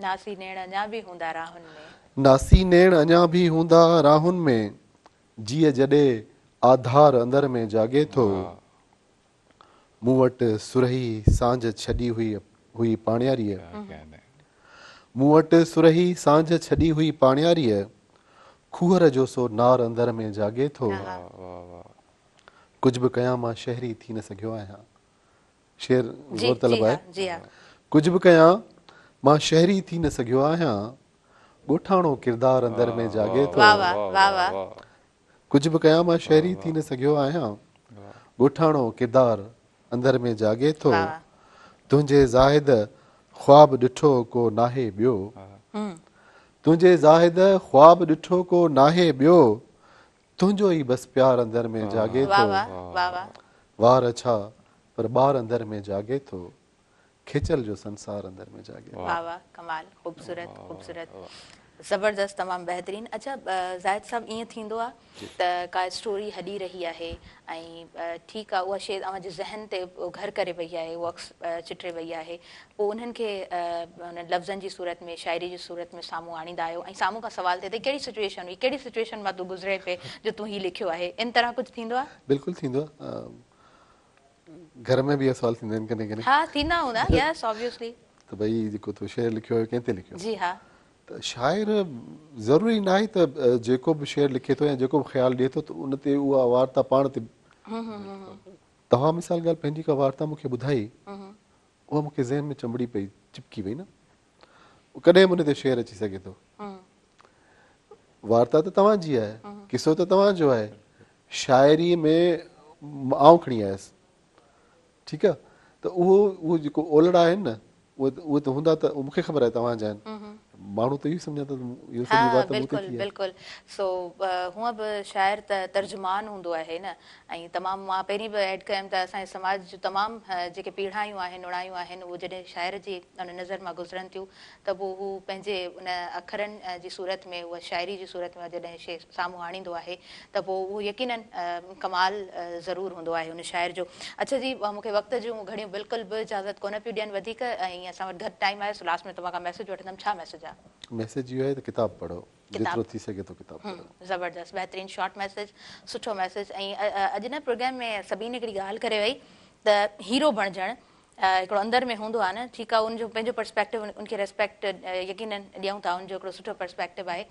नासी नेण अञा बि हूंदा राहुनि में नासी नेण अञा भी हूंदा राहुनि में जीअ जॾहिं आधार अंदर में जागे थो मूं वटि सुरही सांझ छॾी हुई पाणियारीअ मूं वटि सुरही सांझ छॾी हुई पाणियारीअ खूहर जो सो नार अंदर में जागे थो कुझु बि कयां मां शहरी थी न सघियो आहियां शेर जी ग़ौर तलब जी हा आहे जी हा कुझु बि कयां मां शहरी थी न सघियो आहियां ॻोठाणो किरदार अंदर में जागे थो वाह वाह वाह वाह कुझु बि कयां मां शहरी थी न सघियो आहियां ॻोठाणो किरदार अंदर में जागे थो वाह तुंहिंजे ज़ाहिद ख्वाब ॾिठो को नाहे ॿियो तुंहिंजे ज़ाहिद ख्वाब ॾिठो को नाहे ॿियो तुंहिंजो ई बसि प्यार अंदर में जागे वाह थो वाह वाह वाह वार अच्छा पर ॿार अंदर में जागे थो खिचल जो संसार अंदर में जागे थो वाह वाह कमाल ख़ूबसूरत ख़ूबसूरत ज़बरदस्त तमामु बहितरीनु अच्छा ज़ाहिद साहब ईअं थींदो आहे त का स्टोरी हली रही आहे ऐं ठीकु आहे उहा शइ तव्हांजे ज़हन ते घर करे वई आहे उहा चिटे वई आहे पोइ उन्हनि खे हुन लफ़्ज़नि जी सूरत में शाइरी जी सूरत में साम्हूं आणींदा आहियो ऐं साम्हूं खां सवाल थिए त कहिड़ी सिचुएशन हुई कहिड़ी सिचुएशन मां तूं गुज़रे पे जो तूं हीउ लिखियो आहे इन तरह कुझु थींदो आहे बिल्कुलु थींदो आहे घर में बि इहे सुवाल थींदा आहिनि कॾहिं कॾहिं हा थींदा हूंदा यस ऑब्वियसली त भई जेको तूं शेर लिखियो हुयो कंहिं ते लिखियो जी हा त शाइर ज़रूरी न आहे त जेको बि शेर लिखे थो या जेको बि ख़्यालु ॾिए थो त उन ते उहा वार्ता पाण ते तव्हां मिसाल ॻाल्हि पंहिंजी का वार्ता मूंखे ॿुधाई उहा मूंखे ज़हन में चंबड़ी पई चिपकी वई न कॾहिं बि उन ते शेर अची सघे थो वार्ता त तव्हांजी आहे किसो त तव्हांजो आहे शाइरीअ में आउं खणी आयसि ठीकु आहे त उहो जेको ओलड़ा आहिनि न उहे त हूंदा त मूंखे ख़बर आहे तव्हांजा आहिनि माण्हू त इहो सम्झा त इहो सॼी हा वार्ता मूं ते बिल्कुलु थी आहे बिल्कुलु सो हूअं बि शाइर त तर्जुमान हूंदो आहे न ऐं तमामु मां पहिरीं बि एड कयमि त असांजे समाज जूं तमामु जेके पीढ़ायूं आहिनि उणायूं आहिनि उहे जॾहिं शाइर जी उन नज़र मां गुज़रनि थियूं त पोइ हू पंहिंजे उन अखरनि जी सूरत में उहा शाइरी जी सूरत में जॾहिं शइ साम्हूं आणींदो आहे त पोइ उहो यकीनन कमाल ज़रूरु हूंदो आहे उन शाइर जो अच्छा जी मूंखे वक़्त जूं घणियूं बिल्कुलु बि इजाज़त कोन पियूं ॾियनि वधीक ऐं असां वटि घटि टाइम आहे सो लास्ट में तव्हां खां मैसेज वठंदमि छा मैसेज आहे मैसेज इहो आहे त किताबु पढ़ो जेतिरो थी सघे थो किताबु पढ़ो ज़बरदस्त बहितरीनु शॉर्ट मैसेज सुठो मैसेज ऐं अॼु न प्रोग्राम में सभिनी हिकिड़ी ॻाल्हि करे वई त हीरो बणिजणु हिकिड़ो अंदरि में हूंदो आहे न ठीकु आहे उनजो पंहिंजो पर्सपेक्टिव उनखे रेस्पेक्ट यकीनन ॾियूं था उनजो हिकिड़ो सुठो पर्सपेक्टिव आहे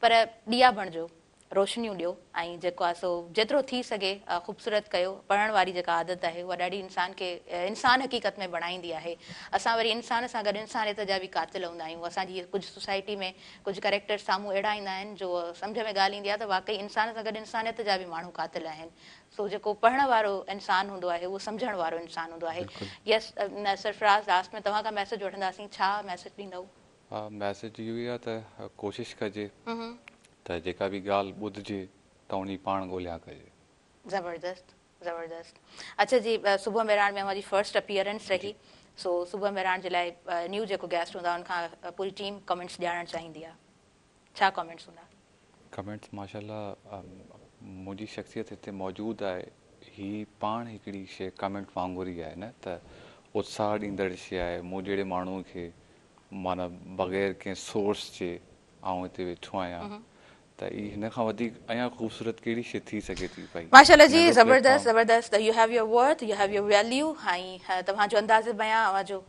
पर ॾिया बणिजो रोशनियूं ॾियो ऐं जेको आहे सो जेतिरो थी सघे ख़ूबसूरत कयो। पढ़ण वारी जेका आदत आहे उहा ॾाढी इंसान खे इंसान हक़ीक़त में बणाईंदी आहे। असां वरी इंसान सां गॾु इंसानियत जा बि क़ातिल हूंदा आहियूं। असांजी कुझु सोसाइटी में कुझु कैरेक्टर्स साम्हूं अहिड़ा ईंदा आहिनि जो सम्झ में ॻाल्हि ईंदी आहे त वाक़ई इंसान सां गॾु इंसानियत जा बि माण्हू क़ातिल आहिनि। सो जेको पढ़ण वारो इंसानु हूंदो आहे उहो सम्झण वारो इंसानु हूंदो आहे। यस सरफराज़, लास्ट में तव्हां खां मैसेज वठंदासीं, छा मैसेज ॾींदव? मैसेज इहो ई आहे त कोशिशि कजे त जेका बि ॻाल्हि ॿुधिजे त उन पाण ॻोल्हिया कजे। ज़बरदस्त ज़बरदस्त। अच्छा जी, सुबुह मेराण में हमारी फर्स्ट अपीयरेंस रही। सो सुबुह मेराण जे लाइ न्यू जेको गेस्ट हूंदा उनखां पूरी टीम कमेंट्स ॼाणणु चाहींदी आहे। छा कमेंट्स हूंदा? कमेंट्स माशाल्लाह मुंहिंजी शख़्सियत हिते मौजूदु आहे। ही पाण हिकिड़ी शइ कमेंट वांगुरु ई आहे न, त उत्साह ॾींदड़ शइ आहे। मूं जहिड़े माण्हूअ खे माना बग़ैर कंहिं सोर्स जे आउं हिते वेठो आहियां त हिन खां वधीक अञा ख़ूबसूरत कहिड़ी शइ थी सघे थी पई। माशाल्लाह जी, ज़बरदस्त ज़बरदस्त। U have your worth, U have your value. ऐं तव्हांजो अंदाज़ बयां जो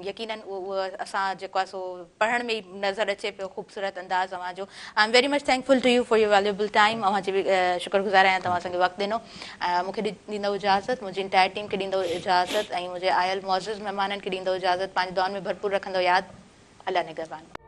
यकीनन उहो असां जेको आहे सो पढ़ण में ई नज़र अचे पियो, ख़ूबसूरत अंदाज़ तव्हांजो। I am very much thankful to you for your valuable time. अव्हांजी बि शुक्रगुज़ार आहियां, तव्हां असांखे वक़्तु ॾिनो। मूंखे ॾींदव इजाज़त, मुंहिंजी इंटायर टीम खे ॾींदव इजाज़त ऐं मुंहिंजे आयल मुअज़्ज़िज़ महिमाननि खे ॾींदव इजाज़त। पंहिंजी दुआनि में भरपूर रखंदव यादि। अल्लाह निगहबान।